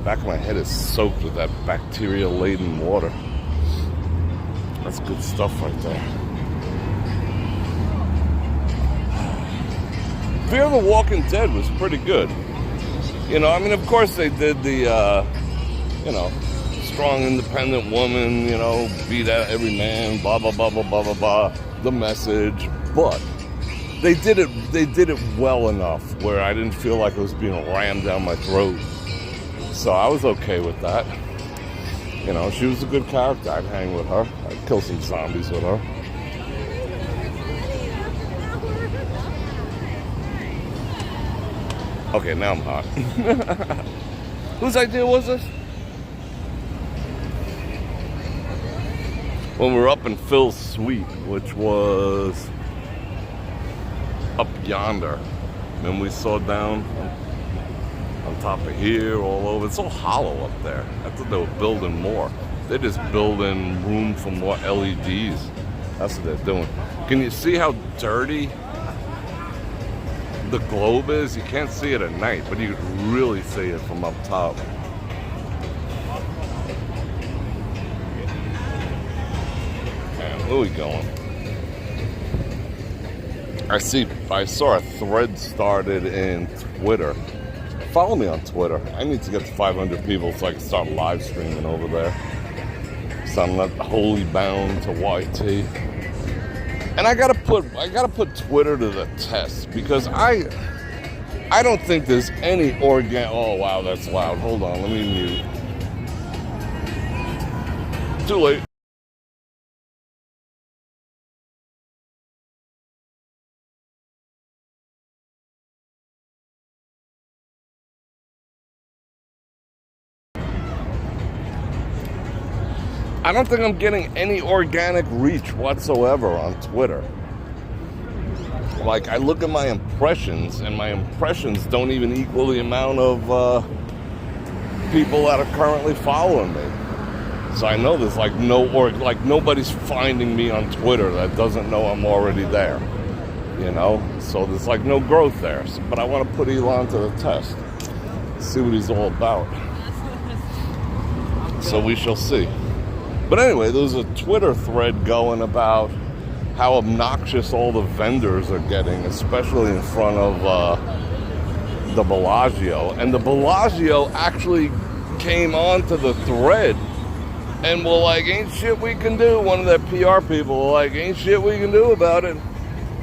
Back of my head is soaked with that bacteria-laden water. That's good stuff right there. Fear the Walking Dead was pretty good. You know, I mean, of course they did the, strong, independent woman, you know, beat out every man, blah, blah, blah, blah, blah, blah, blah, the message. But they did it well enough where I didn't feel like it was being rammed down my throat. So I was okay with that. You know, she was a good character. I'd hang with her. I'd kill some zombies with her. Okay, now I'm hot. Whose idea was this? When we were up in Phil's suite, which was up yonder, and we saw down on top of here, all over. It's so hollow up there. I thought they were building more. They're just building room for more LEDs. That's what they're doing. Can you see how dirty the globe is? You can't see it at night, but you can really see it from up top. Man, where are we going? I saw a thread started in Twitter. Follow me on Twitter. I need to get to 500 people so I can start live streaming over there. So I'm not wholly bound to YT. And I gotta put Twitter to the test because I don't think there's any oh wow, that's loud. Hold on, let me mute. Too late. I don't think I'm getting any organic reach whatsoever on Twitter. Like, I look at my impressions, and my impressions don't even equal the amount of people that are currently following me. So I know there's like nobody's finding me on Twitter that doesn't know I'm already there. You know? So there's like no growth there. But I want to put Elon to the test. See what he's all about. So we shall see. But anyway, there was a Twitter thread going about how obnoxious all the vendors are getting, especially in front of the Bellagio. And the Bellagio actually came onto the thread and were like, ain't shit we can do. One of their PR people were like, ain't shit we can do about it.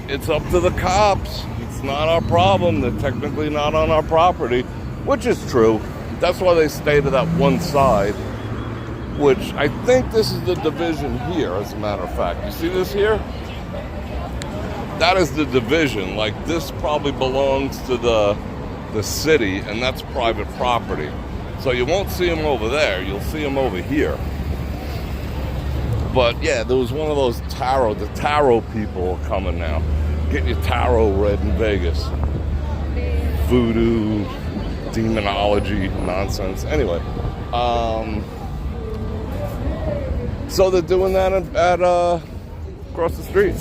It's up to the cops. It's not our problem. They're technically not on our property, which is true. That's why they stay to that one side. Which I think this is the division here, as a matter of fact. You see this here? That is the division. Like, this probably belongs to the city, and that's private property. So you won't see them over there. You'll see them over here. But yeah, there was one of those the tarot people are coming now. Get your tarot read in Vegas. Voodoo, demonology, nonsense. Anyway, so they're doing that at across the street.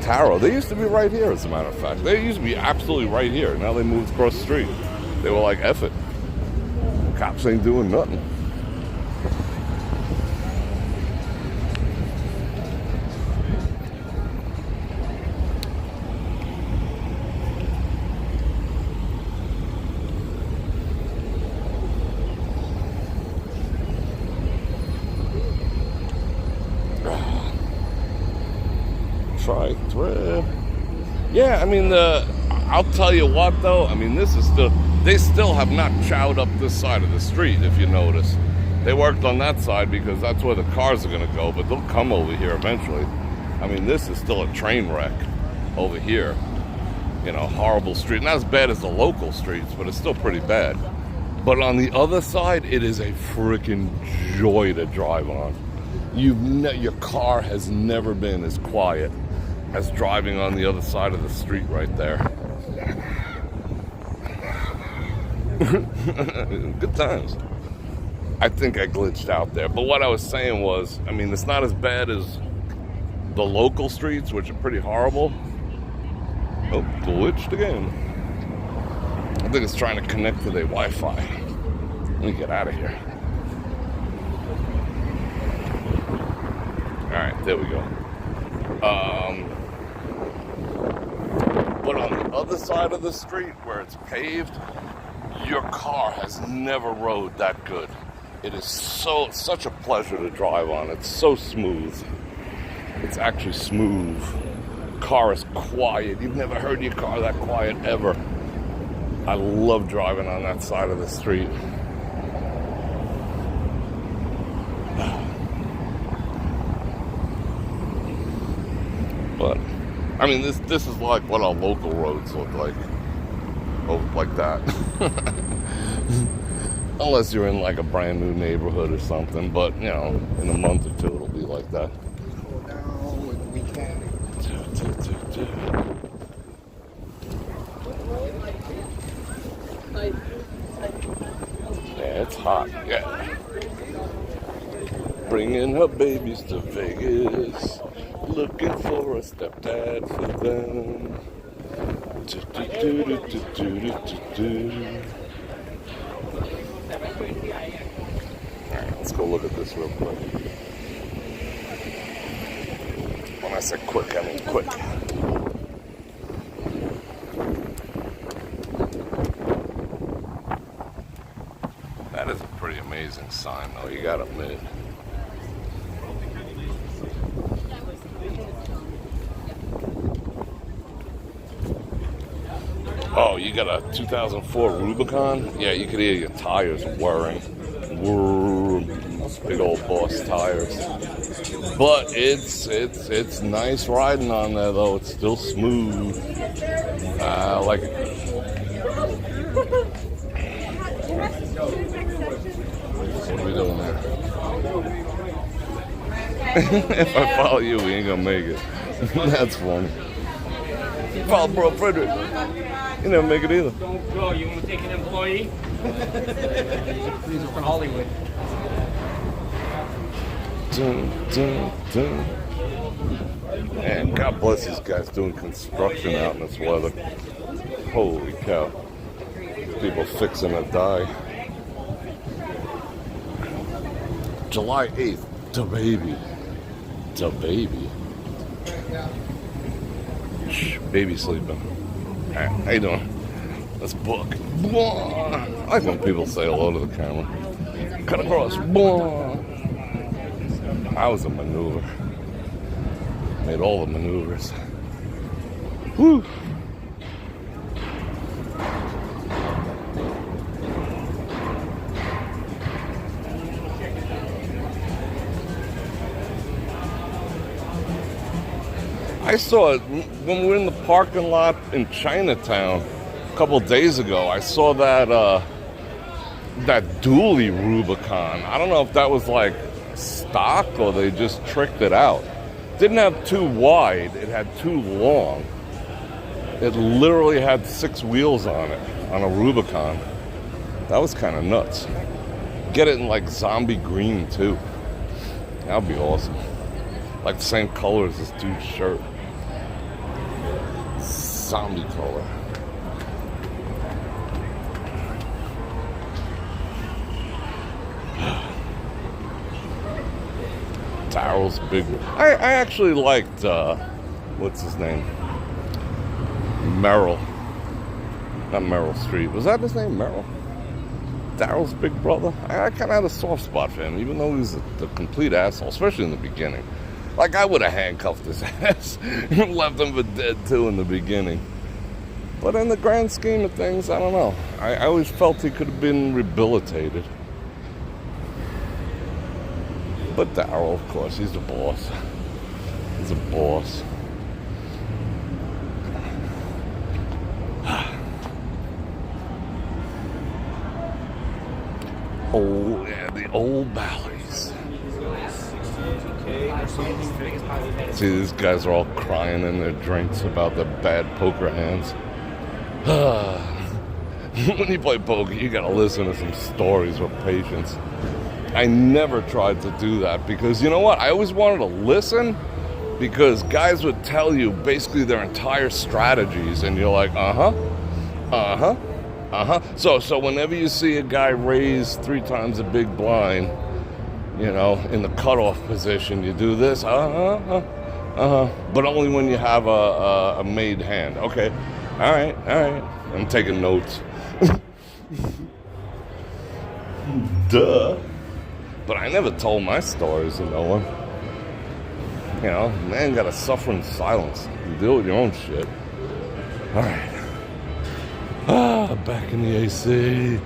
Tarot. They used to be right here, as a matter of fact. They used to be absolutely right here. Now they moved across the street. They were like, F it. Cops ain't doing nothing. Thread. Yeah, I mean, I'll tell you what though, I mean, they still have not chowed up this side of the street, if you notice. They worked on that side because that's where the cars are going to go, but they'll come over here eventually. I mean, this is still a train wreck over here. You know, horrible street. Not as bad as the local streets, but it's still pretty bad. But on the other side, it is a freaking joy to drive on. Your car has never been as quiet as driving on the other side of the street right there. Good times. I think I glitched out there. But what I was saying was, I mean, it's not as bad as the local streets, which are pretty horrible. Oh, glitched again. I think it's trying to connect to the Wi-Fi. Let me get out of here. All right, there we go. But on the other side of the street where it's paved, your car has never rode that good. It is such a pleasure to drive on. It's so smooth. It's actually smooth. Car is quiet. You've never heard your car that quiet ever. I love driving on that side of the street. But I mean, this is like what our local roads look like. like that. Unless you're in like a brand new neighborhood or something, but you know, in a month or two it'll be like that. Cool down with the weekend. Yeah, it's hot. Yeah. Bringing her babies to Vegas. Looking for a stepdad for them. Alright, let's go look at this real quick. When I say quick, I mean quick. That is a pretty amazing sign, though, you gotta admit. Oh, you got a 2004 Rubicon? Yeah, you could hear your tires whirring. Big old Boss tires. But it's nice riding on there, though. It's still smooth. I like it. What are we doing there? If I follow you, we ain't gonna make it. That's funny. Follow Bror Fredrik. You never make it either. Don't go. You want to take an employee? These are from Hollywood. Dun, dun, dun. Man, God bless these guys doing construction out in this weather. Holy cow. People fixing a die. July 8th, da baby. Da baby. Shh, baby sleeping. Hey, how you doing? Let's book. I like when people say hello to the camera. Cut across. That was a maneuver. Made all the maneuvers. Woo! I saw it when we were in the parking lot in Chinatown a couple days ago. I saw that that dually Rubicon. I don't know if that was like stock or they just tricked it out. Didn't have too wide, it had too long. It literally had 6 wheels on it, on a Rubicon. That was kind of nuts. Get it in like zombie green too. That would be awesome. Like the same color as this dude's shirt. Zombie color. Daryl's big. I actually liked what's his name? Merrill. Not Merrill Street. Was that his name? Merrill? Daryl's big brother? I kind of had a soft spot for him, even though he was the complete asshole, especially in the beginning. Like, I would have handcuffed his ass and left him for dead, too, in the beginning. But in the grand scheme of things, I don't know. I always felt he could have been rehabilitated. But Daryl, of course, he's the boss. He's a boss. Oh, yeah, the old Bally's. See, these guys are all crying in their drinks about the bad poker hands. When you play poker, you gotta listen to some stories with patience. I never tried to do that because, you know what? I always wanted to listen because guys would tell you basically their entire strategies and you're like, So whenever you see a guy raise 3 times the big blind, you know, in the cutoff position, you do this, but only when you have a made hand. Okay, all right. I'm taking notes. Duh. But I never told my stories to no one. You know, man gotta suffer in silence. You deal with your own shit. All right. Back in the AC.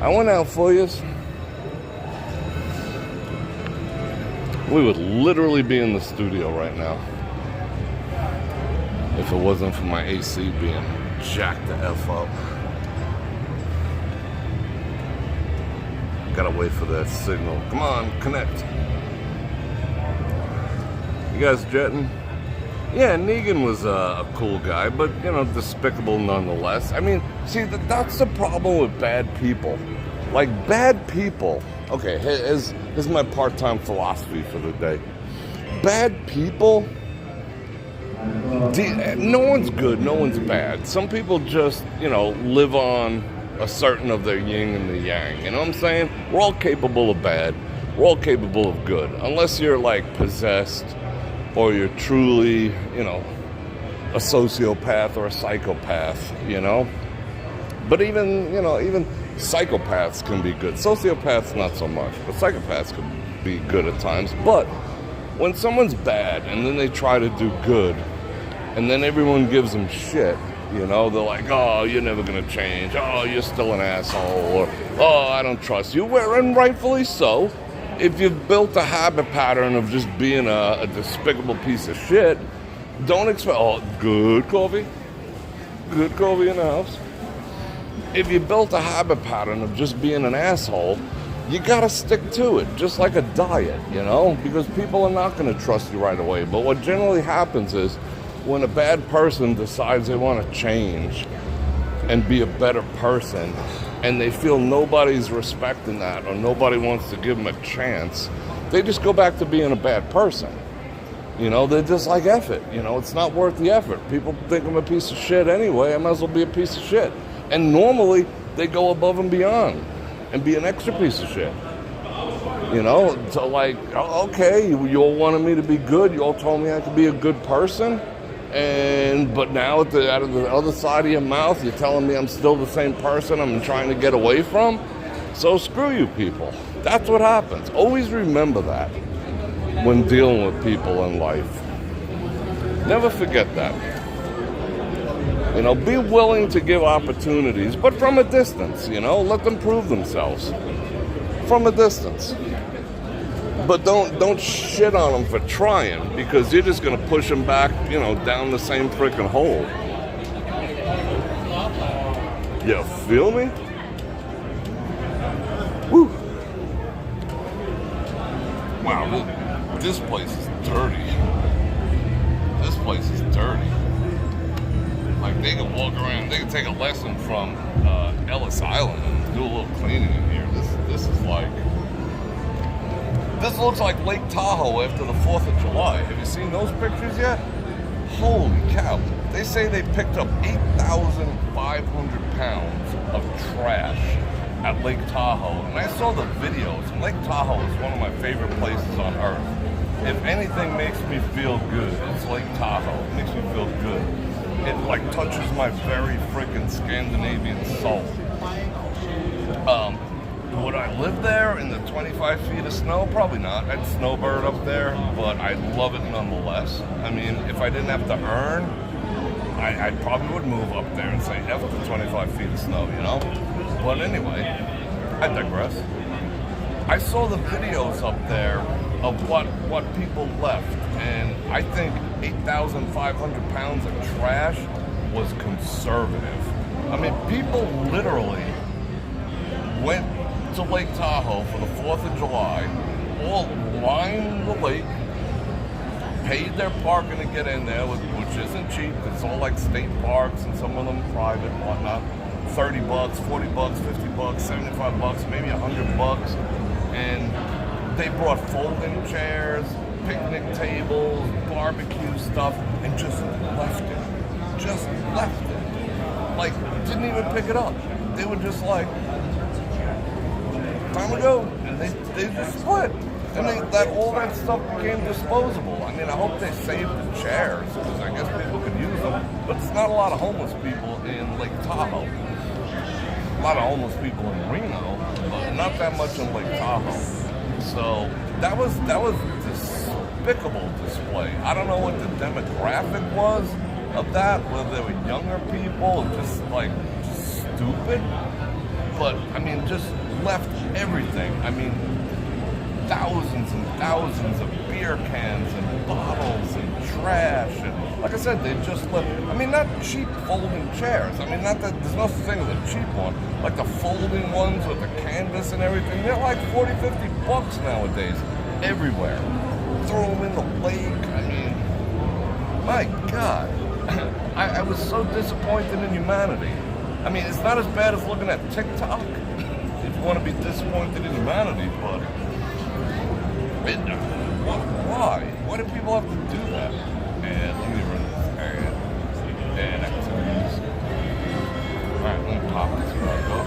I went out for you. We would literally be in the studio right now if it wasn't for my AC being jack the F up. Gotta wait for that signal. Come on, connect. You guys jetting? Yeah, Negan was a cool guy, but, you know, despicable nonetheless. I mean, see, that's the problem with bad people. Like, bad people. Okay, here's my part-time philosophy for the day. Bad people, no one's good, no one's bad. Some people just, you know, live on a certain of their yin and the yang. You know what I'm saying? We're all capable of bad. We're all capable of good. Unless you're, like, possessed, or you're truly, you know, a sociopath or a psychopath, you know? But even, you know, even psychopaths can be good. Sociopaths, not so much, but psychopaths can be good at times. But when someone's bad and then they try to do good, and then everyone gives them shit, you know, they're like, oh, you're never gonna change, oh, you're still an asshole, or, oh, I don't trust you, and rightfully so. If you've built a habit pattern of just being a despicable piece of shit, don't expect, oh, good coffee in the house. If you built a habit pattern of just being an asshole, you gotta stick to it, just like a diet, you know, because people are not gonna trust you right away. But what generally happens is when a bad person decides they want to change and be a better person, and they feel nobody's respecting that or nobody wants to give them a chance, they just go back to being a bad person. You know, they're just like, F it. You know, it's not worth the effort. People think I'm a piece of shit anyway. I might as well be a piece of shit. And normally, they go above and beyond and be an extra piece of shit. You know, so like, okay, you all wanted me to be good. You all told me I could be a good person. But now out of the other side of your mouth, you're telling me I'm still the same person I'm trying to get away from? So screw you people. That's what happens. Always remember that when dealing with people in life. Never forget that. You know, be willing to give opportunities, but from a distance, you know, let them prove themselves. From a distance. But don't shit on them for trying, because you're just going to push them back, you know, down the same freaking hole. You feel me? Woo. Wow, this place is dirty. This place is dirty. Like, they can walk around, they can take a lesson from Ellis Island and do a little cleaning in here. This is like... This looks like Lake Tahoe after the 4th of July. Have you seen those pictures yet? Holy cow. They say they picked up 8,500 pounds of trash at Lake Tahoe. And I saw the videos. And Lake Tahoe is one of my favorite places on earth. If anything makes me feel good, it's Lake Tahoe. It makes me feel good. It like touches my very freaking Scandinavian soul. Would I live there in the 25 feet of snow? Probably not. I'd snowbird up there, but I love it nonetheless. I mean, if I didn't have to earn, I probably would move up there and say, F the 25 feet of snow, you know? But anyway, I digress. I saw the videos up there of what people left, and I think 8,500 pounds of trash was conservative. I mean, people literally went to Lake Tahoe for the 4th of July, all lined the lake, paid their parking to get in there, which isn't cheap. It's all like state parks and some of them private and whatnot. $30, $40, $50, $75, maybe $100. And they brought folding chairs, picnic tables, barbecue stuff, and just left it. Just left it. Like, didn't even pick it up. They were just like, time to go, and they just split, and all that stuff became disposable. I mean, I hope they saved the chairs, because I guess people could use them, but there's not a lot of homeless people in Lake Tahoe. A lot of homeless people in Reno, but not that much in Lake Tahoe. So that was a despicable display. I don't know what the demographic was of that, whether they were younger people, just like stupid, but I mean, just left everything. I mean, thousands and thousands of beer cans and bottles and trash and Like I said, they just look, I mean, not cheap folding chairs. I mean, not that, there's no such thing as a cheap one. Like the folding ones with the canvas and everything, they're like 40, 50 bucks nowadays, everywhere. Throw them in the lake, I mean, my God. I was so disappointed in humanity. I mean, it's not as bad as looking at TikTok, if you want to be disappointed in humanity, but why? Why do people have to do that? And let me run this area and activities. Alright, let me pop this right up.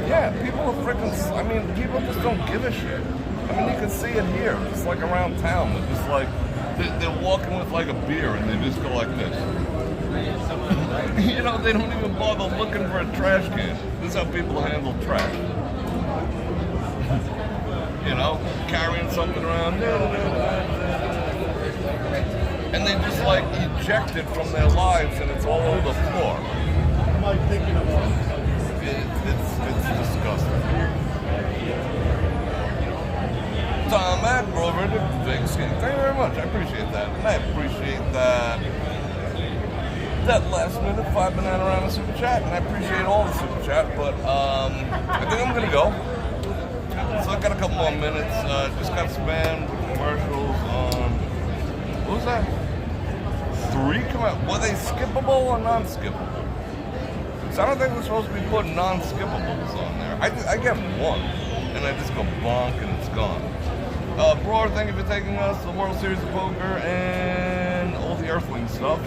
Yeah, people are freaking, I mean, people just don't give a shit. I mean, you can see it here, just like around town. They're just like, they're walking with like a beer and they just go like this. You know, they don't even bother looking for a trash can. This is how people handle trash. You know, carrying something around. And they just like eject it from their lives and it's all over the floor. I'm like thinking about It's disgusting. Tom at Bror Fredrik, thank you very much. I appreciate that. And I appreciate that last minute 5 banana around the super chat. And I appreciate all the super chat. But I think I'm gonna go. So I got a couple more minutes. Just got spammed with commercials on, what was that? 3 come out. Were they skippable or non-skippable? So I don't think we're supposed to be putting non-skippables on there. I get one, and I just go bonk and it's gone. Bror, thank you for taking us to the World Series of Poker and all the Earthling stuff.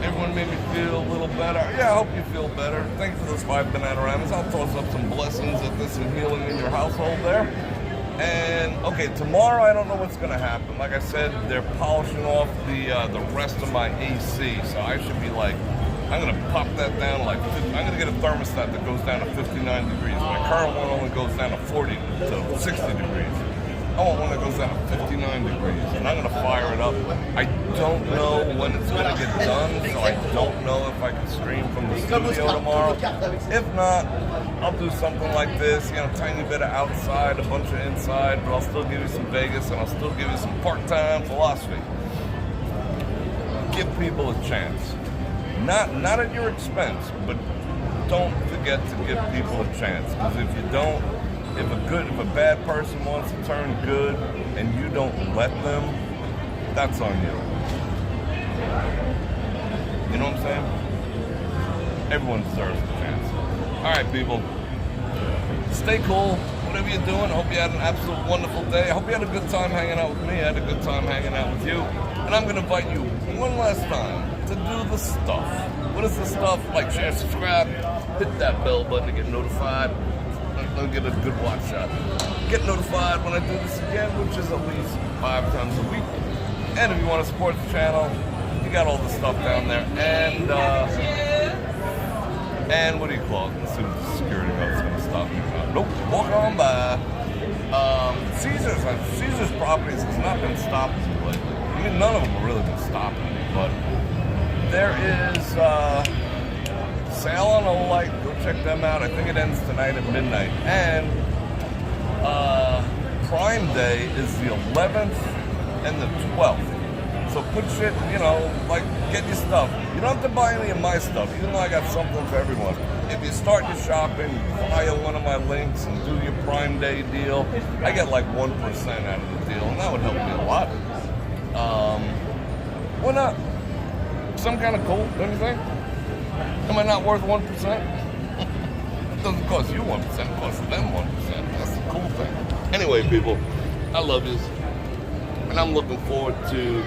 Everyone made me feel a little better. Yeah, I hope you feel better. Thank you for those 5 Bananaраmas. I'll toss up some blessings at this and healing in your household there. And, okay, tomorrow I don't know what's going to happen. Like I said, they're polishing off the rest of my AC, so I should be like, I'm going to pop that down like, I'm going to get a thermostat that goes down to 59 degrees. My current one only goes down to 40 to 60 degrees. I want one that goes down to 59 degrees, and I'm going to fire it up. I don't know when it's going to get done, so I don't know if I can stream from the studio tomorrow. If not, I'll do something like this, you know, tiny bit of outside, a bunch of inside, but I'll still give you some Vegas, and I'll still give you some part-time philosophy. Give people a chance. Not at your expense, but don't forget to give people a chance, because if you don't, if a bad person wants to turn good and you don't let them, that's on you. You know what I'm saying? Everyone deserves a chance. All right, people. Stay cool. Whatever you're doing, I hope you had an absolute wonderful day. I hope you had a good time hanging out with me. I had a good time hanging out with you. And I'm going to invite you one last time to do the stuff. What is the stuff? Like, share, subscribe, hit that bell button to get notified. I'll get a good watch shot. Get notified when I do this again, which is at least 5 times a week. And if you want to support the channel, you got all the stuff down there. And what do you call it? Let's see if the security guard's going to stop me. Nope, walk on by. Caesar's properties has not been stopping me lately. I mean, none of them have really been stopping me, but there is sale on Olight. Go check them out. I think it ends tonight at midnight. And Prime Day is the 11th and the 12th. So put shit, you know, like, get your stuff. You don't have to buy any of my stuff, even though I got something for everyone. If you start your shopping, file one of my links and do your Prime Day deal, I get like 1% out of the deal, and that would help me a lot. Why not? Some kind of cool, don't you think? Am I not worth 1%? It doesn't cost you 1%, it costs them 1%. That's the cool thing. Anyway, people, I love you. And I'm looking forward to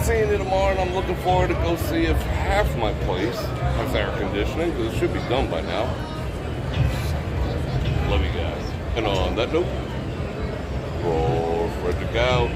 seeing you tomorrow, and I'm looking forward to go see if half my place has air conditioning, because it should be done by now. Love you guys. And on that note, Bror Fredrik out.